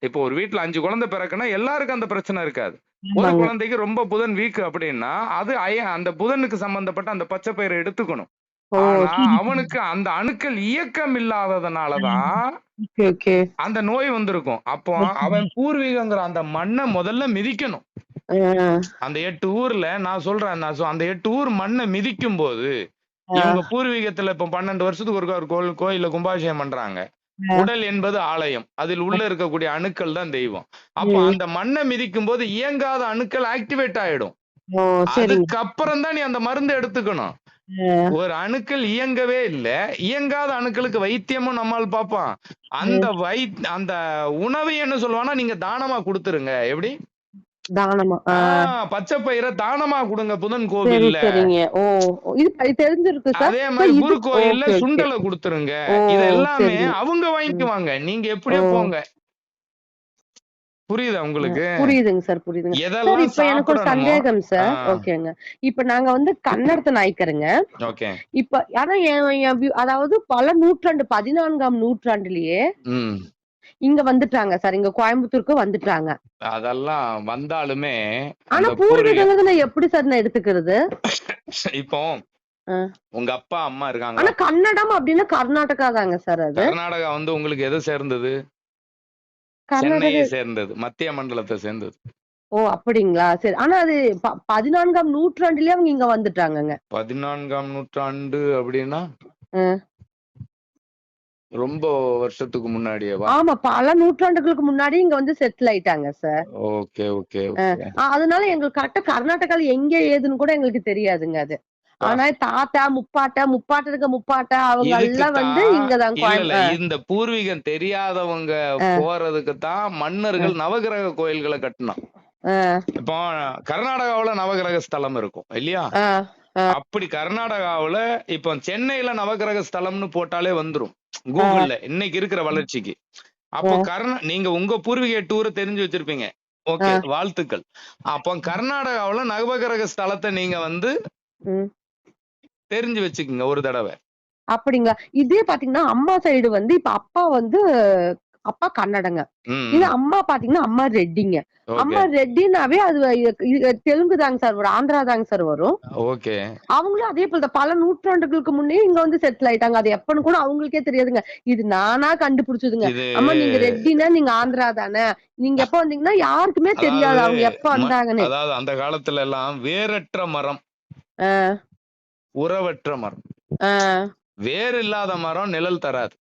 இப்போ ஒரு வீட்ல 5 குழந்தை பிறக்குன்னா எல்லாருக்கும் அந்த பிரச்சனை இருக்காது. ஒரு ஆமாங்க. குழந்தைக்கு ரொம்ப புதன் வீக் அப்படின்னா அது அந்த புதனுக்கு சம்பந்தப்பட்ட அந்த பச்சை பயிரை எடுத்துக்கணும். ஓ! ஆனா சரி, சரி. அவனுக்கு அந்த அணுக்கள் இயக்கம் இல்லாததுனாலதான் ஓகே, ஓகே. அந்த நோய் வந்திருக்கும். அப்போ சரி, சரி. அவன் பூர்வீகங்கிற அந்த மண்ணை முதல்ல மிதிக்கணும். ஆ, அந்த 8 ஊர்ல நான் சொல்றேன், அந்த 8 ஊர் மண்ணை மிதிக்கும் போது ஆ, இவங்க பூர்வீகத்துல இப்ப 12 வருஷத்துக்கு ஒரு கோயில்ல கும்பாபிஷேகம் பண்றாங்க. ஆ. உடல் என்பது ஆலயம். அதில் உள்ள இருக்கக்கூடிய அணுக்கள் தான் தெய்வம். அப்ப ம். அந்த மண்ணை மிதிக்கும் போது இயங்காத அணுக்கள் ஆக்டிவேட் ஆயிடும். ஓ! சரிங்க. அதுக்கப்புறம் தான் நீ அந்த மருந்து எடுத்துக்கணும். ஆ, ஒரு அணுக்கள் இயங்கவே இல்ல. இயங்காத அணுக்களுக்கு வைத்தியமும் நம்மால் பார்ப்பான். அந்த ம். அந்த உணவை என்ன சொல்லுவானா, நீங்க தானமா குடுத்துருங்க. எப்படி? தானமா. ஆ. பச்சை பயிரை தானமா கொடுங்க புதன் சரி, கோவில்ல. சரிங்க. ஓ! இது தெரிஞ்சிருக்கு சார். அதே சார் மாதிரி இது குரு கோயில்ல ஓகே, ஓகே. சுண்டலை கொடுத்துருங்க. ஓ! இது எல்லாமே சரிங்க. அவங்க ம். வாங்கிக்குவாங்க. நீங்க ஓ! எப்படியோ போங்க. புரியுதா உங்களுக்கு? புரியுதுங்க சார், புரியுதுங்க. சார் எதெல்லாம் இப்ப எனக்கு ஒரு சாப்பிடணுமோ. சந்தேகம் சார். ஓகேங்க. இப்ப நாங்க வந்து கன்னடத்து நாய்க்கருங்க. ஓகே. இப்ப ஆனா அதாவது பல நூற்றாண்டு 14ஆம் நூற்றாண்டுலயே ம். இங்க வந்துட்டாங்க சார். இங்க கோயம்புத்தூருக்கு வந்துட்டாங்க. அதெல்லாம் வந்தாலுமே ஆனா அந்த பூர்வீகங்கிறத நான் எப்படி சார் நான் எடுத்துக்கிறது? இப்போ ஆ. உங்க அப்பா அம்மா ஆனா இருக்காங்களா? கன்னடம் அப்படின்னா கர்நாடகா தாங்க சார் அது. கர்நாடகா உங்களுக்கு எதை சேர்ந்தது? கர்நாடக சென்னையை சேர்ந்தது. மத்திய மண்டலத்தை சேர்ந்தது. ஓ! அப்படிங்களா? சரி. ஆனா அது 14ஆம் நூற்றாண்டுலயே அவங்க இங்க வந்துட்டாங்கங்க. 14ஆம் நூற்றாண்டு அப்படின்னா அ. ரொம்ப வருஷத்துக்கு முன்னாடியேவா? ஆமா. பல நூற்றாண்டுகளுக்கு முன்னாடி இங்க வந்து செட்டில் ஆயிட்டாங்க சார். ஓகே, ஓகே, அ. ஓகே. அதனால எங்களுக்கு கரெக்ட்டா கர்நாடகால எங்க ஏதுன்னு கூட எங்களுக்கு தெரியாதுங்க அது. ஆனா தாத்தா, முப்பாட்டனுக்கு முப்பாட்டா அவங்க இதுக்கு எல்லாம் வந்து தான் இங்க தான் இல்ல இந்த பூர்வீகம் தெரியாதவங்க போறதுக்கு தான் மன்னர்கள் நவகிரக கோயில்களை கட்டினான். அ. இப்போ கர்நாடகாவுல நவகிரக ஸ்தலம் இருக்கும் இல்லையா? அ. அ. அப்படி கர்நாடகாவுல இப்போ சென்னையில நவகிரக ஸ்தலம்னு போட்டாலே வந்துரும் கூகுள்ல இன்னைக்கு இருக்கிற வளர்ச்சிக்கு. அப்போ நீங்க உங்க பூர்வீக டூர் தெரிஞ்சு வச்சிருப்பீங்க. ஓகே, வாழ்த்துக்கள். அப்போ கர்நாடகாவுல நவகிரக ஸ்தலத்தை நீங்க வந்து தெரிஞ்சு வச்சுக்கோங்க ஒரு தடவை. அப்படிங்களா? இதே பாத்தீங்கன்னா அம்மா சைடு வந்து இப்ப அப்பா கன்னடங்க. இது அம்மா பாத்தீங்கன்னா அம்மா ரெட்டிங்க. அம்மா ரெட்டினாவே அது தெலுங்கு தாங்க சார் வரும், ஆந்திரா தாங்க சார் வரும். ஓகே. அவங்களும் அதே போல பல நூற்றாண்டுகளுக்கு முன்னே இங்க வந்து செட்டில் ஆயிட்டாங்க. அது எப்பன்னு கூட அவங்களுக்கே தெரியாதுங்க. இது நானா கண்டுபிடிச்சதுங்க. அம்மா நீங்க ரெட்டினா நீங்க ஆந்திரா தானே, நீங்க எப்ப வந்தீங்கன்னா யாருக்குமே தெரியாது அவங்க எப்ப வந்தாங்கன்னு. அதாவது அந்த காலத்துல எல்லாம் வேரற்ற மரம், உறவற்ற மரம். வேர் இல்லாத மரம் நிழல் தராது.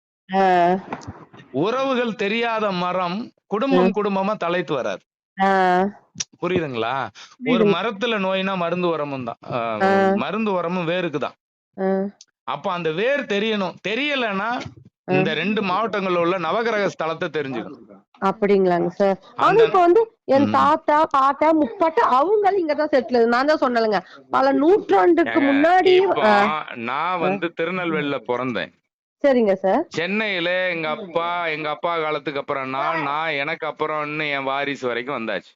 உறவுகள் தெரியாத மரம் குடும்பமா தலைத்து வராது. புரியுதுங்களா? ஒரு மரத்துல நோய்னா மருந்து உரமும் தான், மருந்து உரமும் வேருக்குதான். அப்ப அந்த வேர் தெரியணும். தெரியலன்னா இந்த 2 மாவட்டங்கள்ல உள்ள நவகிரக ஸ்தலத்தை தெரிஞ்சுக்கணும். அப்படிங்களாங்க சார். ஆனா இப்ப வந்து என் தாத்தா பாட்டா முப்பாட்டா அவங்க இங்கதான் செட்டில். நான் தான் சொன்னேங்க பல நூற்றாண்டுக்கு முன்னாடி. நான் வந்து திருநெல்வேலியில பிறந்தேன். சரிங்க சார். சென்னையில எங்க அப்பா காலத்துக்கு அப்புறம் நான் எனக்கு அப்புறம் என் வாரிசு வரைக்கும் வந்தாச்சு.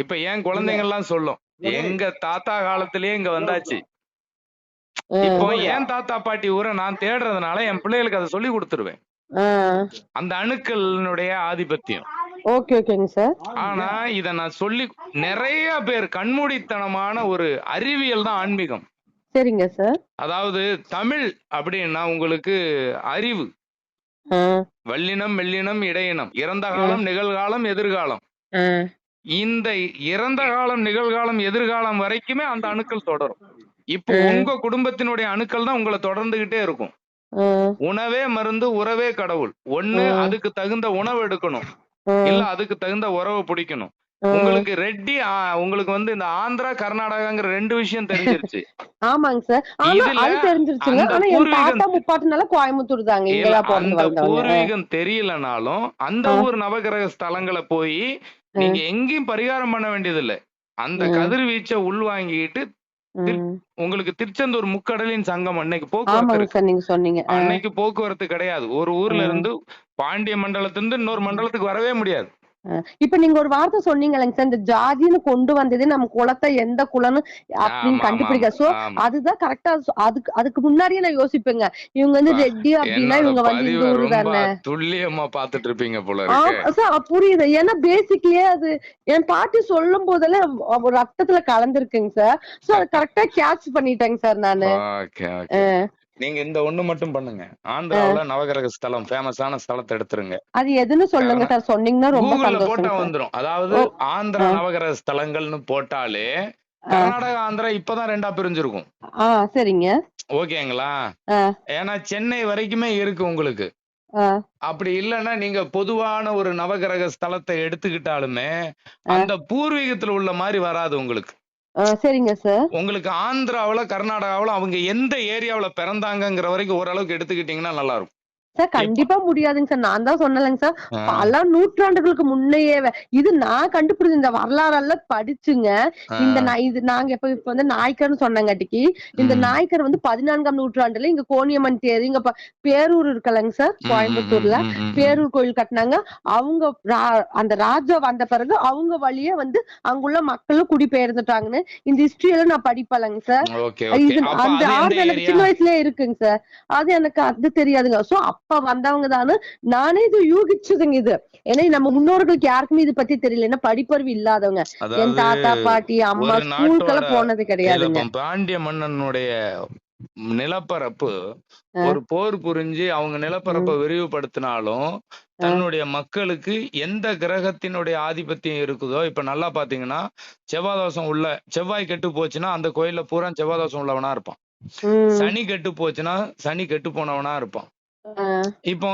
இப்ப என் குழந்தைங்க எல்லாம் சொல்லும் எங்க தாத்தா காலத்திலேயே இங்க வந்தாச்சு. இப்போ என் தாத்தா பாட்டி ஊரை நான் தேடுறதுனால என் பிள்ளைகளுக்கு அதை சொல்லி கொடுத்துருவேன். அந்த அணுக்களினுடைய ஆதிபத்தியம். ஆனா இத நான் சொல்லி நிறைய பேர் கண்மூடித்தனமான ஒரு அறிவியல் தான் ஆன்மீகம். சரிங்க சார். அதாவது தமிழ் அப்படின்னா உங்களுக்கு அறிவு, வல்லினம் மெல்லினம் இடையினம், இறந்த காலம் நிகழ்காலம் எதிர்காலம். இந்த இறந்த காலம் நிகழ்காலம் எதிர்காலம் வரைக்குமே அந்த அணுக்கள் தொடரும். இப்போ உங்க குடும்பத்தினுடைய அணுக்கள் தான் உங்களை தொடர்ந்துகிட்டே இருக்கும். உணவே மருந்து, உறவே கடவுள். ஒண்ணு அதுக்கு தகுந்த உணவு எடுக்கணும், இல்ல அதுக்கு தகுந்த உறவை பிடிக்கணும். உங்களுக்கு ரெட்டி உங்களுக்கு வந்து இந்த ஆந்திரா கர்நாடகாங்கிற 2 விஷயம் தெரிஞ்சிருச்சு. ஆமாங்க சார். அது தெரிஞ்சிருச்சுங்க. ஆனா என் தாத்தா முப்பாட்டனால கோயம்புத்தூர் தாங்க. அந்த பூர்வீகம் தெரியலனாலும் அந்த ஊர் நவகிரக ஸ்தலங்களை போய் நீங்க எங்கேயும் பரிகாரம் பண்ண வேண்டியது இல்ல. அந்த கதிர்வீச்சை உள்வாங்கிட்டு உங்களுக்கு திருச்செந்தூர் முக்கடலின் சங்கம் அன்னைக்கு போக்குவரத்து, அன்னைக்கு போக்குவரத்து கிடையாது. ஒரு ஊர்ல இருந்து பாண்டிய மண்டலத்திலிருந்து இன்னொரு மண்டலத்துக்கு வரவே முடியாது. இப்ப நீங்க ஒரு வார்த்தை சொன்னீங்களேங்க சார், இந்த ஜாதின்னு கொண்டு வந்தது நம்ம குலத்தை எந்த குலன்னு அப்படின்னு கண்டுபிடிக்க. சோ அதுதான் கரெக்டா. அதுக்கு முன்னாடியே நான் யோசிப்பேங்க இவங்க வந்து ரெட்டி அப்படின்னா இவங்க வந்து இந்த ஊரு தானே. துல்லியமா பாத்துட்டு இருப்பீங்க போல இருக்கு. புரியுது. ஏன்னா பேசிக்லயே அது என் பாட்டி சொல்லும் போதெல்லாம் ரத்தத்துல கலந்துருக்குங்க சார். சோ அது கரெக்டா கேட்ச் பண்ணிட்டேங்க சார் நானு. நீங்க இந்த ஒண்ணு மட்டும் பண்ணுங்க. ஆந்திராவுல நவகிரக ஸ்தலம் ஃபேமஸான ஸ்தலத்தை எடுத்துருங்க. அது எதுன்னு சொல்லுங்க சார், சொன்னீங்கன்னா ரொம்ப சந்தோஷம். போட்டா வந்துரும். அதாவது ஆந்திரா நவகிரக ஸ்தலங்கள்னு போட்டாலே கர்நாடகா ஆந்திரா இப்பதான் 2ஆ பிரிஞ்சிருக்கும். சரிங்க. ஓகேங்களா? ஏன்னா சென்னை வரைக்குமே இருக்கு உங்களுக்கு. அப்படி இல்லைன்னா நீங்க பொதுவான ஒரு நவகிரக ஸ்தலத்தை எடுத்துக்கிட்டாலுமே அந்த பூர்வீகத்துல உள்ள மாதிரி வராது உங்களுக்கு. சரிங்க சார். உங்களுக்கு ஆந்திராவுல கர்நாடகாவுல அவங்க எந்த ஏரியாவுல பிறந்தாங்கிற வரைக்கும் ஓரளவுக்கு எடுத்துக்கிட்டீங்கன்னா நல்லா இருக்கும் சார். கண்டிப்பா முடியாதுங்க சார். நான் தான் சொன்னேங்க சார் பல நூற்றாண்டுகளுக்கு முன்னையே இது நான் கண்டுபிடிச்ச இந்த வரலாறெல்லாம் படிச்சுங்க. இது நாங்க இப்ப வந்து நாயக்கர்னு சொன்னங்காட்டிக்கு இந்த நாயக்கர் வந்து 14ஆம் நூற்றாண்டுல இங்க கோணியம்மன் தேர் இங்க பேரூர் இருக்கலங்க சார், கோயம்புத்தூர்ல பேரூர் கோயில் கட்டினாங்க. அவங்க அந்த ராஜா வந்த பிறகு அவங்க வழியே வந்து அங்குள்ள மக்களும் குடிபெயர்ந்துட்டாங்கன்னு இந்த ஹிஸ்டரி எல்லாம் நான் படிப்பலங்க சார். இது அந்த ஆர்டர் எனக்கு சின்ன வயசுலயே இருக்குங்க சார். அது எனக்கு அது தெரியாதுங்க. சோ அப்ப வந்தவங்க தானு நானே இது யூகிச்சதுங்க. இது ஏன்னா நம்ம முன்னோர்களுக்கு யாருக்குமே இது பத்தி தெரியல. ஏன்னா படிப்பறிவு இல்லாதவங்க. என் தாத்தா பாட்டி அம்மா ஸ்கூலுக்கெல்லாம் போனது கிடையாதுங்க. பாண்டிய மன்னனுடைய நிலப்பரப்பு ஒரு போர் புரிஞ்சு அவங்க நிலப்பரப்பை விரிவுபடுத்தினாலும் தன்னுடைய மக்களுக்கு எந்த கிரகத்தினுடைய ஆதிபத்தியம் இருக்குதோ, இப்ப நல்லா பாத்தீங்கன்னா செவ்வாதோஷம் உள்ள செவ்வாய் கெட்டு போச்சுன்னா அந்த கோயில்ல பூரா செவ்வாதோஷம் உள்ளவனா இருப்பான். சனி கெட்டு போச்சுன்னா சனி கெட்டு போனவனா இருப்பான். இப்போ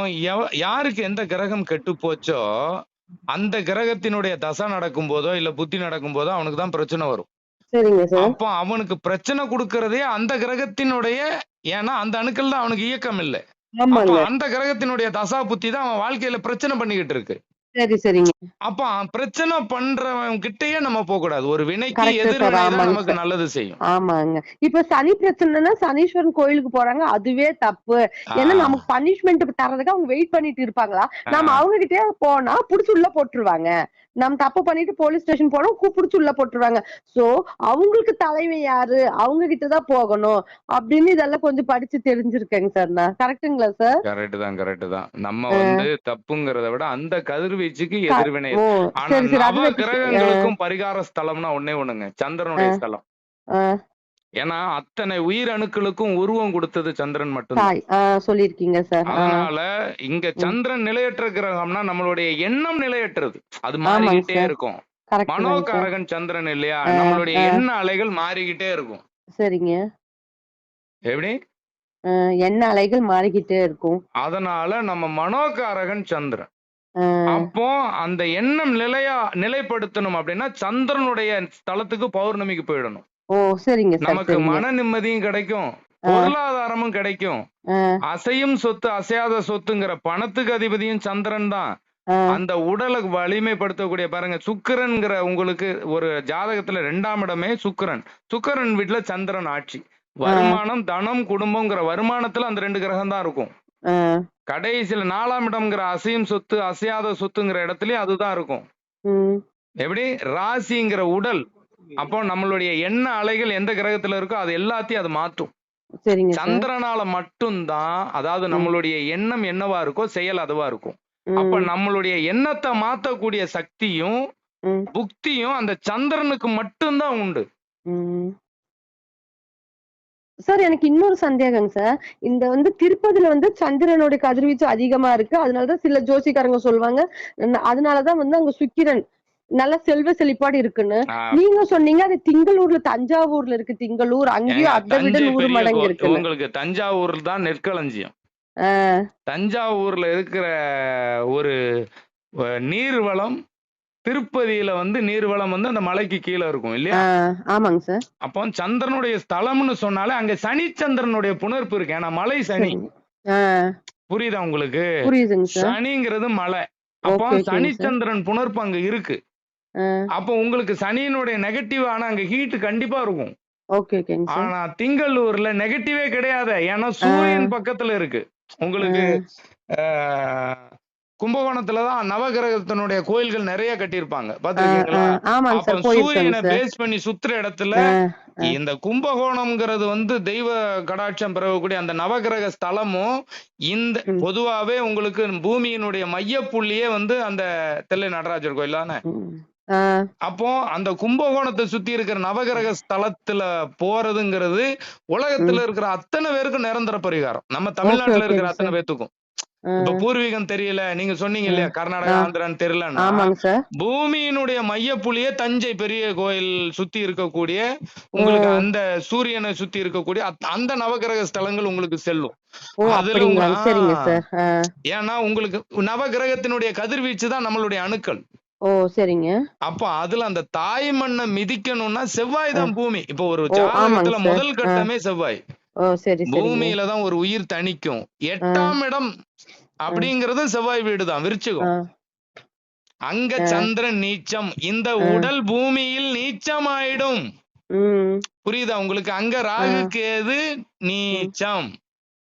யாருக்கு எந்த கிரகம் கெட்டு போச்சோ அந்த கிரகத்தினுடைய தசை நடக்கும் போதோ இல்ல புத்தி நடக்கும் போதோ அவனுக்கு தான் பிரச்சனை வரும். அப்போ அவனுக்கு பிரச்சனை கொடுக்கறதே அந்த கிரகத்தினுடைய, ஏன்னா அந்த அணுக்கள் தான் அவனுக்கு இயக்கம் இல்லை. அந்த கிரகத்தினுடைய தசா புத்தி தான் அவன் வாழ்க்கையில பிரச்சனை பண்ணிக்கிட்டு இருக்கு. சரி சரிங்க. அப்ப பிரச்சனை பண்றவன் கிட்டயே நம்ம போக கூடாது. ஒரு வினைக்கு கரெக்ட் சார். எதிர்வினை தான் ஆமாங்க நமக்கு சார். நல்லது செய்யும். ஆமாங்க. இப்ப சனி பிரச்சனைன்னா சனீஸ்வரன் கோயிலுக்கு போறாங்க. அதுவே தப்பு. ஆ, ஏன்னா நமக்கு பனிஷ்மென்ட் தர்றதுக்கு அவங்க வெயிட் பண்ணிட்டு இருப்பாங்களா? நம்ம ஆ. அவங்க கிட்டயே போனா புடிச்சு உள்ள போட்டுருவாங்க. நம்ம தப்பு பண்ணிட்டு போலீஸ் ஸ்டேஷன் போனா புடிச்சு உள்ள போட்டுருவாங்க. சோ அவங்களுக்கு தலைமை யாரு? அவங்க கிட்ட தான் போகணும். அப்படின்னு இதெல்லாம் கொஞ்சம் படிச்சு தெரிஞ்சிருக்கேங்க சார் நான். கரெக்ட்டுங்களா சார்? கரெக்ட் தான். நம்ம அ தப்புங்கிறத விட அந்த கதிர்வீச்சுக்கு க எதிர்வினை. ஓ! ஆனா சரி, சரி. நவ அதுதான் இப்ப கிரகங்களுக்கும் பரிகார ஸ்தலம்னா ஒண்ணே ஒண்ணுங்க. சந்திரனுடைய அ, ஸ்தலம். அ, ஏன்னா அத்தனை உயிர் அணுக்களுக்கும் உருவம் கொடுத்தது சந்திரன் மட்டும்தான். தாய். சொல்லியிருக்கீங்க சார். அதனால இங்க ம். சந்திரன் நிலையற்ற கிரகம்னா நம்மளுடைய எண்ணம் நிலையற்றது. அது ஆமாங்க மாறிக்கிட்டே சார். இருக்கும். கரெக்ட் தாங்க சார். மனோகாரகன் சந்திரன் இல்லையா? அ, நம்மளுடைய அ, எண்ண அலைகள் மாறிக்கிட்டே இருக்கும். சரிங்க. எப்படி? எண்ண அலைகள் மாறிக்கிட்டே இருக்கும். அதனால நம்ம மனோகாரகன் சந்திரன். அ, அப்போ அந்த எண்ணம் நிலைப்படுத்தணும் அப்படின்னா சந்திரனுடைய ஸ்தலத்துக்கு பௌர்ணமிக்கு போயிடணும். ஓ! சரிங்க சார். நமக்கு சரிங்க. மன நிம்மதியும் கிடைக்கும், அ, பொருளாதாரமும் கிடைக்கும். அ, அசையும் சொத்து அசையாத சொத்துங்கிற பணத்துக்கு அதிபதியும் சந்திரன் தான். அ, அந்த உடலை வலிமைப்படுத்தக்கூடிய பாருங்க, சுக்கிரன்ங்கிற உங்களுக்கு ஒரு ஜாதகத்துல 2ஆம் இடமே சுக்கிரன். சுக்கிரன் வீட்டுல சந்திரன் ஆட்சி. அ, வருமானம், தனம், குடும்பம்ங்கிற வருமானத்துல அந்த 2 கிரகம் தான் இருக்கும். அ, கடைசியில 4ஆம் இடம்ங்கிற அசையும் சொத்து அசையாத சொத்துங்கிற இடத்துலயும் அதுதான் இருக்கும். ம். எப்படி? ராசிங்கிற உடல். அப்போ நம்மளுடைய எண்ண அலைகள் எந்த கிரகத்துல இருக்கோ அது எல்லாத்தையும் அது மாற்றும். சரிங்க சார். சந்திரனால மட்டும்தான், அதாவது ம், நம்மளுடைய எண்ணம் என்னவா இருக்கோ செயல் அதுவா இருக்கும். அப்ப ம், நம்மளுடைய எண்ணத்தை மாத்தக்கூடிய சக்தியும் ம், புக்தியும் அந்த சந்திரனுக்கு மட்டும்தான் உண்டு. ம். சார் எனக்கு இன்னொரு சந்தேகங்க சார். இந்த திருப்பதில சந்திரனுடைய கதிர்வீச்சு அதிகமா இருக்கு. அதனால தான் சில ஜோசியக்காரங்க சொல்லுவாங்க. அதனால தான் அங்க சுக்கிரன் நல்ல செல்வ செழிப்போட இருக்குன்னு. ஆஹ் நீங்க சொன்னீங்க அது திங்களூர்ல தஞ்சாவூர்ல இருக்கு திங்களூர். ஏங்க, அங்கேயும் அதை விட தஞ்சை 100 பெரிய மடங்கு இருக்குன்னு. உங்களுக்கு தஞ்சாவூர்ல தான் நெற்களஞ்சியம். ஆ, தஞ்சாவூர்ல இருக்கிற ஒரு நீர்வளம், திருப்பதியில நீர்வளம் அந்த மலைக்கு கீழே இருக்கும் இல்லையா? ஆமாங்க சார். அப்போ சந்திரனுடைய ஸ்தலம்னு சொன்னாலே அங்க சனிச்சந்திரனுடைய புணர்ப்பு இருக்கு. ஏன்னா மலை சனி. சரிங்க. ஆ, புரியுதா உங்களுக்கு? புரியுதுங்க சார். சனிங்கிறது மலை. அப்போ ஓகே, ஓகேங்க சார். சனிச்சந்திரன் புணர்ப்பு அங்க இருக்கு. ஆ, அப்போ உங்களுக்கு சனியினுடைய நெகட்டிவ் ஆனா அங்க ஹீட் கண்டிப்பா இருக்கும். ஓகே, ஓகேங்க சார். ஆனா திங்களூர்ல நெகட்டிவே கிடையாது. ஏன்னா ஆ, சூரியன் பக்கத்துல இருக்கு. உங்களுக்கு ஆ, ஆஹ், கும்பகோணத்துலதான் நவகிரகத்தினுடைய கோயில்கள் நிறைய கட்டியிருப்பாங்க. ஆ, பாத்திருக்கீங்களா? ஆமாங்க அப்ப சார். போயிருக்கேங்க சூரியனை சார். பேஸ் பண்ணி சுத்துற இடத்துல ஆ, ஆ, இந்த கும்பகோணம்ங்கிறது தெய்வ கடாட்சம் பெறக்கூடிய அந்த நவகிரக ஸ்தலமும் இந்த ம், பொதுவாவே உங்களுக்கு பூமியினுடைய மையப்புள்ளியே அந்த தில்லை நடராஜர் கோயில் தானே. ம். ஆ, அப்போ அந்த கும்பகோணத்தை சுத்தி இருக்கிற நவகிரக ஸ்தலத்துல போறதுங்கிறது உலகத்துல ம். இருக்கிற அத்தனை பேருக்கும் நிரந்தர பரிகாரம். நம்ம ஓகே, தமிழ்நாட்டுல இருக்கிற ஓகேங்க அத்தனை சார். பேத்துக்கும். ஆ, இப்ப பூர்வீகம் தெரியல, நீங்க சொன்னீங்க ஆ, இல்லையா, கர்நாடகா ஆ, ஆந்திரான்னு தெரியலன்னா, ஆமாங்க சார். பூமியினுடைய மையப்புள்ளியே தஞ்சை பெரிய கோயில் சுத்தி இருக்கக்கூடிய உங்களுக்கு ம். அந்த சூரியனை சுத்தி இருக்கக்கூடிய அந்த நவகிரக ஸ்தலங்கள் உங்களுக்கு செல்லும். ஓ! அதுல அப்படிங்களாங்க. சரிங்க சார். ஏன்னா உங்களுக்கு நவகிரகத்தினுடைய கதிர்வீச்சு தான் நம்மளுடைய அணுக்கள். ஓ! சரிங்க. அப்ப அதுல அந்த தாய் மண்ணை மிதிக்கணும்னா செவ்வாய் அ. தான் பூமி. இப்போ ஒரு ஓ! ஆமாங்க ஜாதகத்துல சார். முதல் கட்டமே செவ்வாய். ஓ! சரி, சரிங்க. பூமியில தான் ஒரு உயிர் தணிக்கும். ஆ, 8ஆம் இடம் ஆ, அப்படிங்கிறது செவ்வாய் வீடு தான், ஆ, விருச்சிகம். அங்க ஆ, சந்திரன் நீச்சம். இந்த ஆ. உடல் பூமியில் நீச்சமாயிடும். ம், புரியுதா உங்களுக்கு? அங்க ஆ, ராகு கேது ம், நீச்சம்.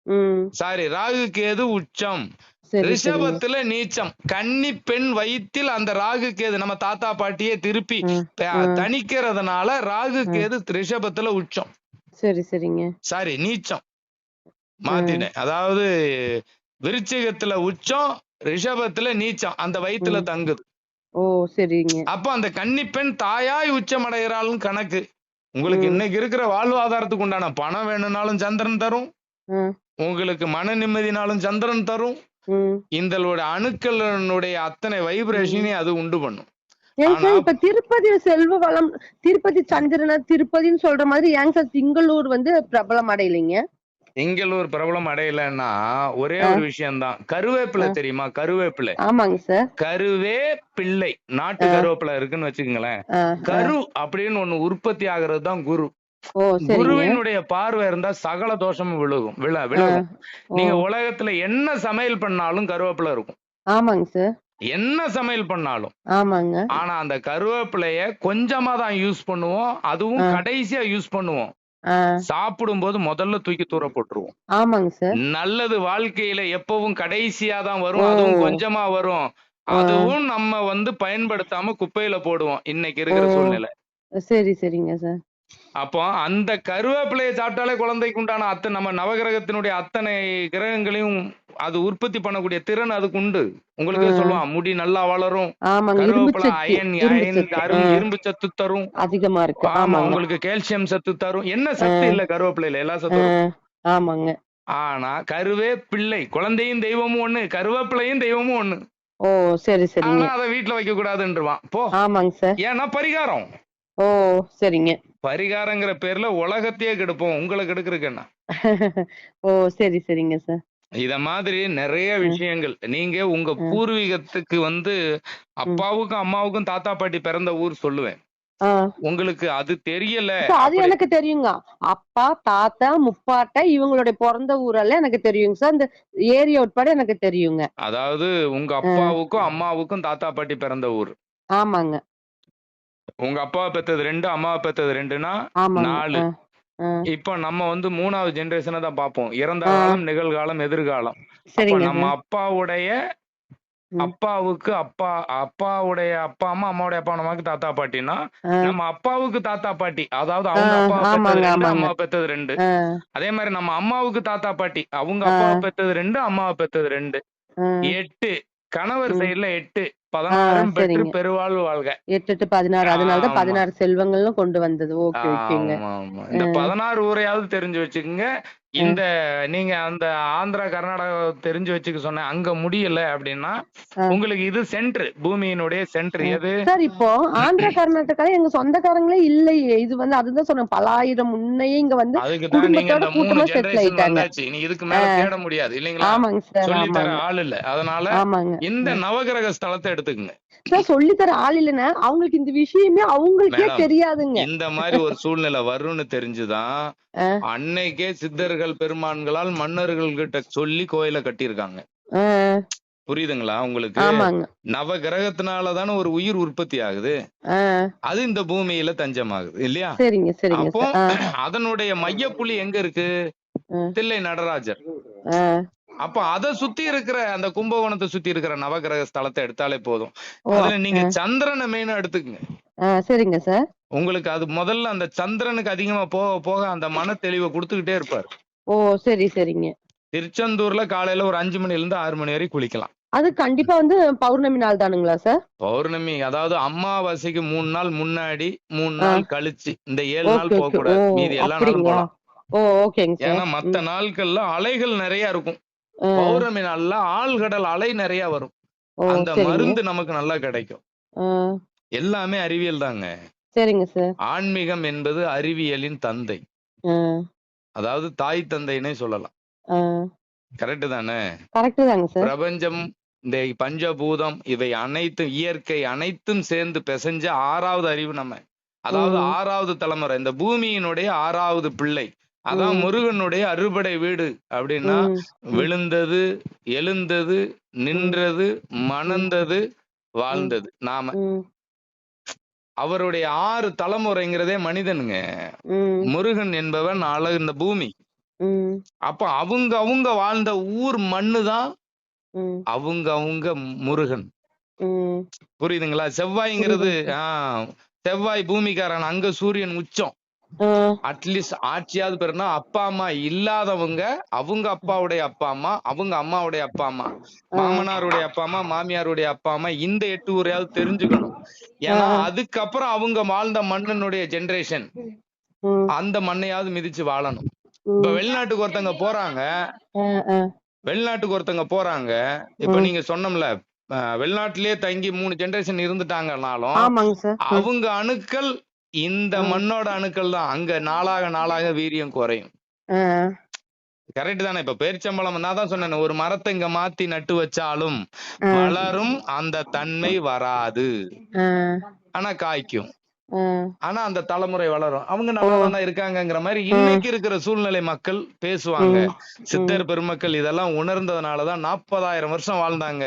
ம். சாரி, ராகு கேது உச்சம். சரி, சரிங்க. ரிஷபத்துல நீச்சம். கன்னி பெண் வயிற்றில் அந்த ராகு கேது நம்ம தாத்தா பாட்டியே திருப்பி ம், ம், தணிக்கிறதுனால ராகு ம். கேது ரிஷபத்துல உச்சம். சரி, சரிங்க. சாரி, நீச்சம். ம். மாத்திட்டேன். அதாவது விருச்சிகத்துல உச்சம், ரிஷபத்துல நீச்சம். அந்த வயித்துல ம். தங்குது. ஓ! சரிங்க. அப்ப அந்த கன்னிப்பெண் தாயாய் உச்சம் அடைகிறாள்னு கணக்கு. உங்களுக்கு ம், இன்னைக்கு இருக்கிற வாழ்வாதாரத்துக்கு உண்டான பணம் வேணும்னாலும் சந்திரன் தரும். ம், உங்களுக்கு மன நிம்மதினாலும் சந்திரன் தரும். ம், இந்தளோட அணுக்களினுடைய அத்தனை ம். வைப்ரேஷனையும் அது உண்டு பண்ணும். ஏங்க ஆனா சார் இப்ப திருப்பதியில செல்வ வளம் திருப்பதி சந்திரன திருப்பதின்னு சொல்ற மாதிரி ஏங்க சார் திங்களூர் பிரபலம் அடையலைங்க? திங்களூர் பிரபலம் அடையலைன்னா ஒரே ஆ, ஒரு விஷயம்தான். கருவேப்பிலை ஆ. தெரியுமா? கருவேப்பிலை. ஆமாங்க சார். கருவே பிள்ளை. நாட்டு ஆ, கருவேப்பிலை இருக்குன்னு வச்சுக்கோங்களேன். ஆ, ஆ. கரு அப்படின்னு ஒண்ணு உற்பத்தி ஆகிறது தான் குரு. ஓ! சரிங்க. குருவினுடைய பார்வை இருந்தா சகல தோஷமும் விலகும். ஆ, விலகும். ஓ! நீங்க உலகத்துல என்ன சமையல் பண்ணாலும் கருவேப்பிலை இருக்கும். ஆமாங்க சார். என்ன சமையல் பண்ணாலும். ஆமாங்க. ஆனா அந்த கருவேப்பிலைய கொஞ்சமா தான் யூஸ் பண்ணுவோம். அதுவும் ஆ, கடைசியா யூஸ் பண்ணுவோம். ஆ. சாப்பிடும்போது முதல்ல தூக்கி தூர போட்டுருவோம். ஆமாங்க சார். நல்லது வாழ்க்கையில எப்பவும் கடைசியா தான் ஓ! வரும். அதுவும் கொஞ்சமா வரும். ஆ, அதுவும் நம்ம பயன்படுத்தாம குப்பையில போடுவோம். இன்னைக்கு ஓ! இருக்கிற சூழ்நிலை. சரி, சரிங்க சார். அப்போ அந்த கருவேப்பிலைய சாப்பிட்டாலே குழந்தைக்கு உண்டான நம்ம நவகிரகத்தினுடைய அத்தனை கிரகங்களையும் அது உற்பத்தி பண்ணக்கூடிய திறன் அதுக்கு உண்டு. ஆ, உங்களுக்கே சொல்லுவான், முடி நல்லா வளரும். ஆமாங்க. இரும்பு கருவேப்பிலை சத்து அயன் இரும்பு அயன் சத்து. இரும்பு சத்து தரும். அதிகமா இருக்கு. ஆமா, ஆமாங்க. உங்களுக்கு கால்சியம் சத்து தரும். என்ன ஆ, சத்து இல்ல கருவேப்பிலையில? எல்லா ஆ, சத்தும் இருக்கும். ஆமாங்க. ஆனா கருவேப்பிள்ளை, குழந்தையும் தெய்வமும் ஒண்ணு, கருவேப்பிலையும் தெய்வமும் ஒண்ணு. ஓ! சரி, சரிங்க. ஆனா அத வீட்ல வைக்க கூடாதுன்றுவான். போ. ஆமாங்க சார். ஏன்னா பரிகாரம். ஓ! சரிங்க. பரிகாரங்கிற பேர்ல உலகத்தையே கெடுப்போம். உங்கள கெடுக்கறதுக்கு என்ன? ஓ! சரி, சரிங்க சார். இத மாதிரி நெறைய ம், விஷயங்கள். நீங்க உங்க ம், பூர்வீகத்துக்கு ம். அப்பாவுக்கும், அம்மாவுக்கும் தாத்தா, பாட்டி பிறந்த ஊர் சொல்லுவேன். ஆ. உங்களுக்கு அது தெரியல சார் அது அப்படி எனக்கு தெரியுங்க. அப்பா, தாத்தா, முப்பாட்டை இவங்களுடைய பொறந்த ஊரெல்லாம் எனக்கு தெரியுங்க சார். இந்த ஏரியா உட்பட எனக்கு தெரியுங்க. அதாவது உங்க ஆ, அப்பாவுக்கும், அம்மாவுக்கும் தாத்தா, பாட்டி பிறந்த ஊர். ஆமாங்க, உங்க அப்பாவ பெத்தது 2, அம்மாவ பெத்தது 2ன்னா ஆமாங்க. 4. ஆ, ஆ, இப்ப நம்ம 3வது ஜெனரேஷன தான் பார்ப்போம். இறந்த ஆ. காலம், நிகழ்காலம், எதிர்காலம். அப்ப சரிங்க நம்ம சார். அப்பாவுடைய ம். அப்பாவுக்கு அப்பாவுடைய அப்பா அம்மா, அம்மாவுடைய அப்பா அம்மாவுக்கு தாத்தா பாட்டின்னா, ஆ, நம்ம அப்பாவுக்கு தாத்தா பாட்டி. அதாவது ஆ. அவங்க அப்பாவ பெத்தது ஆமாங்க, 2, ஆமாங்க. அம்மாவ பெத்தது 2. ஆ, அதே மாரி நம்ம அம்மாவுக்கு தாத்தா பாட்டி. அவங்க ஆ, அப்பாவ பெத்தது 2, அம்மாவ பெத்தது 2. ஆ. 8. கணவர் ம். சைடுல 8. ஆ, 16 பெற்று சரிங்க. பெருவாழ்வு வாழ்க. 8 to 16 அதனால தான் ஆமா. 16 செல்வங்கள்னு கொண்டு வந்தது. ஓகே, ஓகேங்க. ஆமாமா. அ, இந்த 16 ஊரையாவது தெரிஞ்சு வச்சுக்கங்க. அ, இந்த நீங்க அந்த ஆந்திரா, கர்நாடகா தெரிஞ்சு வச்சுக்க சொன்னேன். அங்க முடியல அப்டின்னா, ஆ. உங்களுக்கு இது சென்டர். பூமியினுடைய சென்டர் ம். எது? சார் இப்போ ஆந்திரா, கர்நாடகால எங்க சொந்தக்காரங்களே இல்லையே! இது வந்து அதுதான் சொன்னேன். பல்லாயிரம் முன்னையே இங்க வந்து அதுக்கு தான் நீங்க குடும்பத்தோட இந்த 3 கூட்டமா செட்டில் ஜெனரேஷன் ஆயிட்டாங்க. வந்தாச்சு. இனி இதுக்கு ஆ, மேல தேட முடியாது இல்லைங்களா? ஆமாங்க சார். சொல்லி தர ஆமாங்க. ஆள் இல்ல. அதனால ஆமாங்க. இந்த ம். நவகிரக ஸ்தலத்த எடுத்துக்கங்க. சார் சொல்லி தர ஆள் இல்லன்னா, அவங்களுக்கு இந்த விஷயமே அவங்களுக்கே மேடம், தெரியாதுங்க. இந்த மாரி ஒரு சூழ்நிலை வரும்னு தெரிஞ்சு தான், ஆ, அன்னைக்கே சித்தர்கள், பெருமான்களால் மன்னர்கள் கிட்ட சொல்லி கோயில கட்டியிருக்காங்க. ஆ, புரியுதுங்களா உங்களுக்கு? ஆமாங்க. நவகிரகத்தினால தானே ஒரு உயிர் உற்பத்தி ஆகுது. ஆ, அது இந்த பூமியில தஞ்சமாகுது இல்லையா? சரிங்க, சரிங்க அப்போ சார். ஆ, அதனுடைய மையப்புள்ளி எங்க இருக்கு? ஆ, தில்லை நடராஜர். ஆ. அப்ப அத சுத்தி இருக்கிற அந்த கும்பகோணத்த சுத்தி இருக்கிற நவகிரக ஸ்தலத்த எடுத்தாலே போதும். ஓ! அதுல நீங்க சந்திரன மெயினா எடுத்துக்கங்க. சரிங்க சார். உங்களுக்கு அது முதல்ல அந்த சந்திரனுக்கு அதிகமா போக போக அந்த மன தெளிவ குடுத்துக்கிட்டே இருப்பாரு. ஓ! சரி, சரிங்க. திருச்செந்தூர்ல காலையில ஒரு 5 மணில இருந்து 6 மணி வரை குளிக்கலாம். அது கண்டிப்பா வந்து பௌர்ணமி நாள் தானுங்களா சார்? பௌர்ணமி அதாவது அமாவாசைக்கு 3 நாள் முன்னாடி, 3 ஆ. நாள் கழிச்சு. இந்த 7 நாள் ஓகே, ஓகே. ஓ! போகக்கூடாது. மீதி எல்லா நாளும் அப்படிங்களா? போலாம். ஓ! ஓகேங்க சார். ஏன்னா மத்த ம். நாட்கள்ல அலைகள் நெறைய இருக்கும். ஆ. பௌர்ணமி நாள்ல ஆழ்கடல் அலை நெறைய வரும். ஓ! அந்த சரிங்க. மருந்து நமக்கு நல்லா கிடைக்கும். ஆ. எல்லாமே அறிவியல் தாங்க. சரிங்க சார். ஆன்மீகம் என்பது அறிவியலின் தந்தை. ஆ. அதாவது தாய் தந்தைன்னே சொல்லலாம். ஆ. கரெக்ட் தானே? கரெக்ட்டு தாங்க சார். பிரபஞ்சம், இந்த பஞ்சபூதம் இவை அனைத்தும் இயற்கை அனைத்தும் சேர்ந்து பிசைஞ்ச 6வது அறிவு நம்ம. அதாவது ம். 6வது தலைமுறை. இந்த பூமியினுடைய 6வது பிள்ளை. அதான் ம். முருகனுடைய அறுபடை வீடு அப்படின்னா, ம். ம். விழுந்தது, எழுந்தது, நின்றது, மணந்தது, ம். வாழ்ந்தது. நாம. ம். அவருடைய 6 தலைமுறைங்கிறதே மனிதனுங்க. ம். முருகன் என்பவன் இந்த பூமி. ம். அப்ப அவங்க வாழ்ந்த ஊர் மண்ணு தான் ம். அவங்க முருகன். ம். புரியுதுங்களா? செவ்வாய்ங்கிறது புரியுதுங்க சார். செவ்வாய் பூமிக்காரன். அங்க சூரியன் உச்சம். ஆ. அட்லீஸ்ட் ஆட்சியாவது பெறனா அப்பா அம்மா இல்லாதவங்க, அவங்க அப்பாவுடைய அப்பா அம்மா, அவங்க அம்மாவுடைய அப்பா அம்மா, ஆ. மாமனாருடைய அப்பா அம்மா, மாமியாருடைய அப்பா அம்மா, இந்த 8 ஊரையாவது தெரிஞ்சுக்கணும். ஆ. ஏன்னா அதுக்கப்புறம் அவங்க வாழ்ந்த மண்ணினுடைய ஜெனரேஷன் ம். அந்த மண்ணையாவது மிதிச்சு வாழணும். இப்ப ம். வெளிநாட்டுக்கு ஒருத்தங்க போறாங்க. ஆ. ஆ. வெளிநாட்டுக்கு ஒருத்தங்க போறாங்க. இப்ப ம். நீங்க சொன்னோம்ல, வெளிநாட்டிலேயே தங்கி 3 ஜெனரேஷன் இருந்துட்டாங்கனாலும், ஆமாங்க சார். ம். அவங்க அணுக்கள் இந்த ம். மண்ணோட அணுக்கள் தான். அங்க நாளாக நாளாக வீரியம் குறையும். ஆ. கரெக்ட் தானே? இப்ப பேரிச்சம்பழம் நான் தான் சொன்னேனே, ஒரு மரத்த இங்க மாத்தி நட்டு வச்சாலும் ஆ. வளரும், அந்த தன்மை வராது. ஆ. ஆனா காய்க்கும். ஆ. ஆனா அந்த தலைமுறை வளரும். அவங்க ஓ! நல்லா தானே இருக்காங்கங்கிற மாரி ம். இன்னைக்கு இருக்கிற சூழ்நிலை மக்கள் பேசுவாங்க. ம். ம். சித்தர் பெருமக்கள் இதெல்லாம் உணர்ந்ததுனால தான் 40,000 வருஷம் வாழ்ந்தாங்க.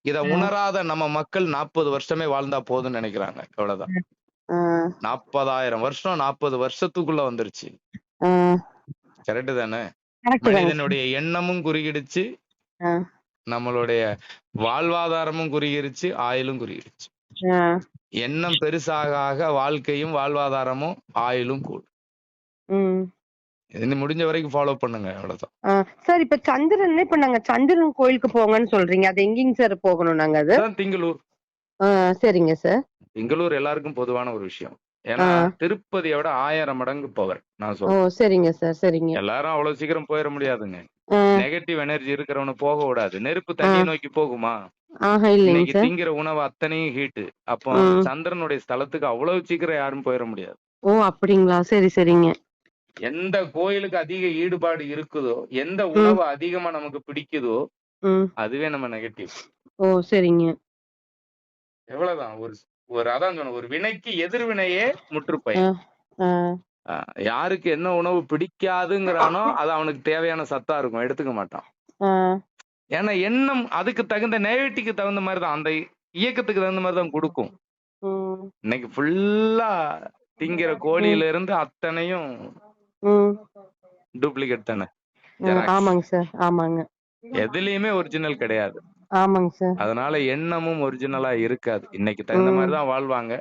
இத உணராத நம்ம மக்கள் 40 வருஷமே வாழ்ந்தா போதும்னு நினைக்கிறாங்க. அவ்வளவுதான். 40,000 வருஷம் 40 வருஷத்துக்குள்ள வந்துருச்சு. கரெக்ட் தானே? மனிதனுடைய எண்ணமும் குறுகிடுச்சு, நம்மளுடைய வாழ்வாதாரமும் குறுகிருச்சு, ஆயுளும் குறுகிடுச்சு. எண்ணம் பெருசாக ஆக வாழ்க்கையும் வாழ்வாதாரமும் ஆயுளும் கூடும். இது முடிஞ்ச வரைக்கும் ஃபாலோ பண்ணுங்க. அவ்வளவுதான் சார். இப்ப சந்திரன் இப்ப நாங்க சந்திரன் கோயிலுக்கு போங்கன்னு சொல்றீங்க, அது எங்கேங்க சார் போகணும் நாங்க? அது திங்களூர். சரிங்க சார். திங்களூர் எல்லாருக்கும் பொதுவான ஒரு விஷயம். ஏன்னா திருப்பதியை விட 1000 மடங்கு பவர். நான் சொல்றேன். சரிங்க சார். சரிங்க. எல்லாரும் அவ்வளவு சீக்கிரம் போயிட முடியாதுங்க. நெகட்டிவ் எனர்ஜி இருக்கிறவன போக விடாது. நெருப்பு தண்ணியை நோக்கி போகுமா? இன்னைக்கு திங்கிற உணவு அத்தனையும் ஹீட். அப்போ சந்திரனுடைய ஸ்தலத்துக்கு அவ்வளவு சீக்கிரம் யாரும் போயிட முடியாது. ஓ அப்படிங்களா? சரி சரிங்க. எந்த கோயிலுக்கு அதிக ஈடுபாடு இருக்குதோ, எந்த உணவு அதிகமா நமக்கு பிடிக்குதோ, அதுவே நம்ம நெகட்டிவ். ஓ சரிங்க. எவ்வளவுதான் ஒரு அதான் சொன்ன, ஒரு வினைக்கு எதிர்வினையே முற்றுப்பயன். யாருக்கு என்ன உணவு பிடிக்காதுங்கிறானோ அது அவனுக்கு தேவையான சத்தா இருக்கும், எடுத்துக்க மாட்டான். ஏன்னா எண்ணம் அதுக்கு தகுந்த நேவிட்டிக்கு தகுந்த மாதிரிதான், அந்த இயக்கத்துக்கு தகுந்த மாதிரிதான் கொடுக்கும். இன்னைக்கு ஃபுல்லா திங்கிற கோழியில இருந்து அத்தனையும் டூப்ளிகேட் தானே. ஆமாங்க சார். ஆமாங்க. எதுலயுமே ஒரிஜினல் கிடையாது. ஆமாங்க சார். அதனால எண்ணமும் ஒரிஜினலா இருக்காது. இன்னைக்கு தகுந்த மாதிரிதான் வாழ்வாங்க.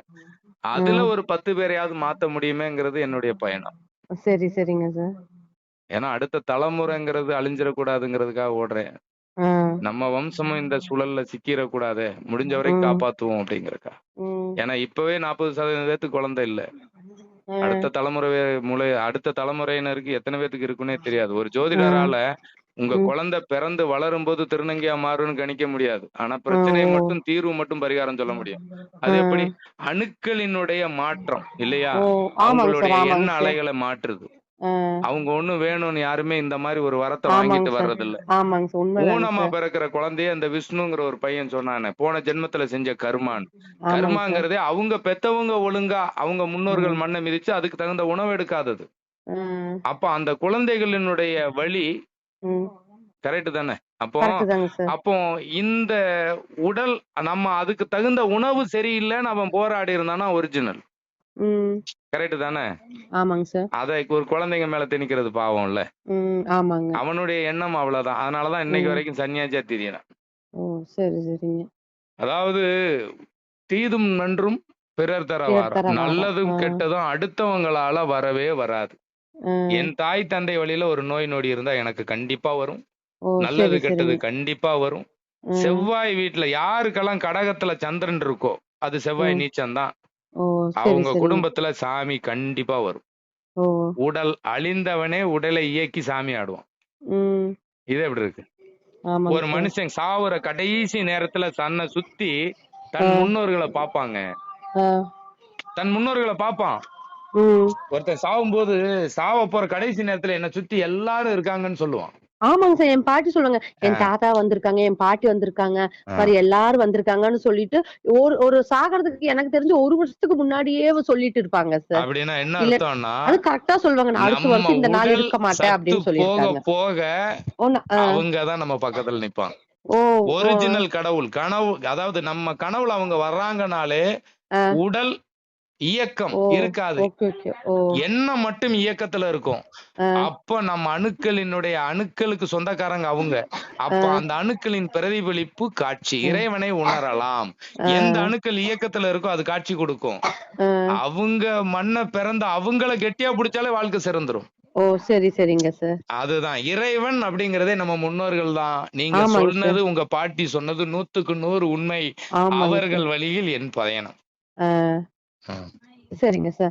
அதுல ஒரு 10 பேரையாவது மாத்த முடியுமேங்கிறது என்னுடைய பயணம். சரி சரிங்க சார். ஏன்னா அடுத்த தலைமுறைங்கிறது அழிஞ்சிடக்கூடாதுங்கிறதுக்காக ஓடுறேன். நம்ம வம்சமும் இந்த சூழல்ல சிக்கிடக்கூடாது, முடிஞ்ச வரைக்கும் காப்பாத்துவோம் அப்படிங்கறக்கா. ஏன்னா இப்பவே 40% பேத்துக்கு குழந்தை இல்ல. அடுத்த தலைமுறையினருக்கு எத்தனை பேத்துக்கு இருக்குன்னே தெரியாது. ஒரு ஜோதிடரால உங்க குழந்தை பிறந்து வளரும் போது திருநங்கையா மாறும்னு கணிக்க முடியாது. ஆனா பிரச்சனையை மட்டும், தீர்வு மட்டும் பரிகாரம் சொல்ல முடியும். அது எப்படி? அணுக்களினுடைய மாற்றம் இல்லையா? அவங்களுடைய எண்ண அலைகளை மாற்றுது. அவங்க ஒண்ணும் வேணும்னு யாருமே இந்த மாதிரி ஒரு வரத்தை வாங்கிட்டு வர்றது இல்ல. ஊனமா பிறக்கிற குழந்தைய அந்த விஷ்ணுங்கிற ஒரு பையன் சொன்னானே, போன ஜென்மத்துல செஞ்ச கர்மான்னு. கர்மாங்கிறதே அவங்க பெத்தவங்க ஒழுங்கா அவங்க முன்னோர்கள் மண்ணை மிதிச்சு அதுக்கு தகுந்த உணவு எடுக்காதது. அப்ப அந்த குழந்தைகளினுடைய வழி கரெக்ட் தானே? அப்போ இந்த உடல் நம்ம அதுக்கு தகுந்த உணவு சரியில்லைன்னு அவன் போராடி இருந்தானா ஒரிஜினல். கரெக்ட் தானே? ஆமாங்க சார். அதை ஒரு குழந்தைங்க மேல திணிக்கிறது பாவம் இல்ல. ஆமாங்க. அவனுடைய எண்ணம் அவ்வளவுதான். அதனாலதான் இன்னைக்கு வரைக்கும் சன்னியாசியா தெரியறான். சரி சரிங்க. அதாவது தீதும் நன்றும் பிறர் தர வாரம், நல்லதும் கெட்டதும் அடுத்தவங்களால வரவே வராது. என் தாய் தந்தை வழியில ஒரு நோய் நொடி இருந்தா எனக்கு கண்டிப்பா வரும். நல்லது கெட்டது கண்டிப்பா வரும். செவ்வாய் வீட்டுல யாருக்கெல்லாம் கடகத்துல சந்திரன் இருக்கோ அது செவ்வாய் நீச்சம் தான். அவங்க குடும்பத்துல சாமி கண்டிப்பா வரும். உடல் அழிந்தவனே உடலை இயக்கி சாமி ஆடுவான். இது எப்படி இருக்கு? ஒரு மனுஷன் சாவுற கடைசி நேரத்துல தன்னை சுத்தி தன் முன்னோர்களை பாப்பாங்க. தன் முன்னோர்களை பாப்பான். ஒருத்தன் சாவும் போது சாவ போற கடைசி நேரத்துல என்ன சுத்தி எல்லாரும் இருக்காங்கன்னு சொல்லுவான். ஆமாங்க சார். என் பாட்டி சொல்லுவாங்க, என் தாத்தா வந்திருக்காங்க, என் பாட்டி வந்திருக்காங்க, பாரு எல்லாரும் வந்திருக்காங்கன்னு சொல்லிட்டு ஒரு சாகிறதுக்கு எனக்கு தெரிஞ்சு 1 வருஷத்துக்கு முன்னாடியே சொல்லிட்டு இருப்பாங்க சார். அப்படின்னா என்ன அர்த்தம்னா, அது கரெக்டா சொல்லுவாங்க, நான் அடுத்த வருஷம் இந்த நாள் இருக்க மாட்டேன் அப்படின்னு சொல்லிருக்காங்க. போக அவங்கதான் நம்ம பக்கத்துல நிப்பாங்க. ஒரிஜினல் கடவுள் கனவு, அதாவது நம்ம கனவுல அவங்க வர்றாங்கனாலே உடல் இயக்கம் இருக்காது, எண்ணம் மட்டும் இயக்கத்துல இருக்கும். அப்ப நம்ம அணுக்களுக்கு சொந்தக்காரங்க அவங்க. அப்ப அந்த அணுக்களின் பிரதிபலிப்பு காட்சி, இறைவனை உணரலாம். எந்த அணுக்கள் இயக்கத்துல இருக்கோ அது காட்சி கொடுக்கும். அவங்க மண்ணை பிறந்த அவங்கள கெட்டியா பிடிச்சாலே வாழ்க்கை சிறந்துரும். சரி சரிங்க சார். அதுதான் இறைவன் அப்படிங்கறதே நம்ம முன்னோர்கள் தான். நீங்க சொன்னது, உங்க பாட்டி சொன்னது 100க்கு 100 உண்மை. அவர்கள் வழியில் என் பயணம். சரிங்க சார்.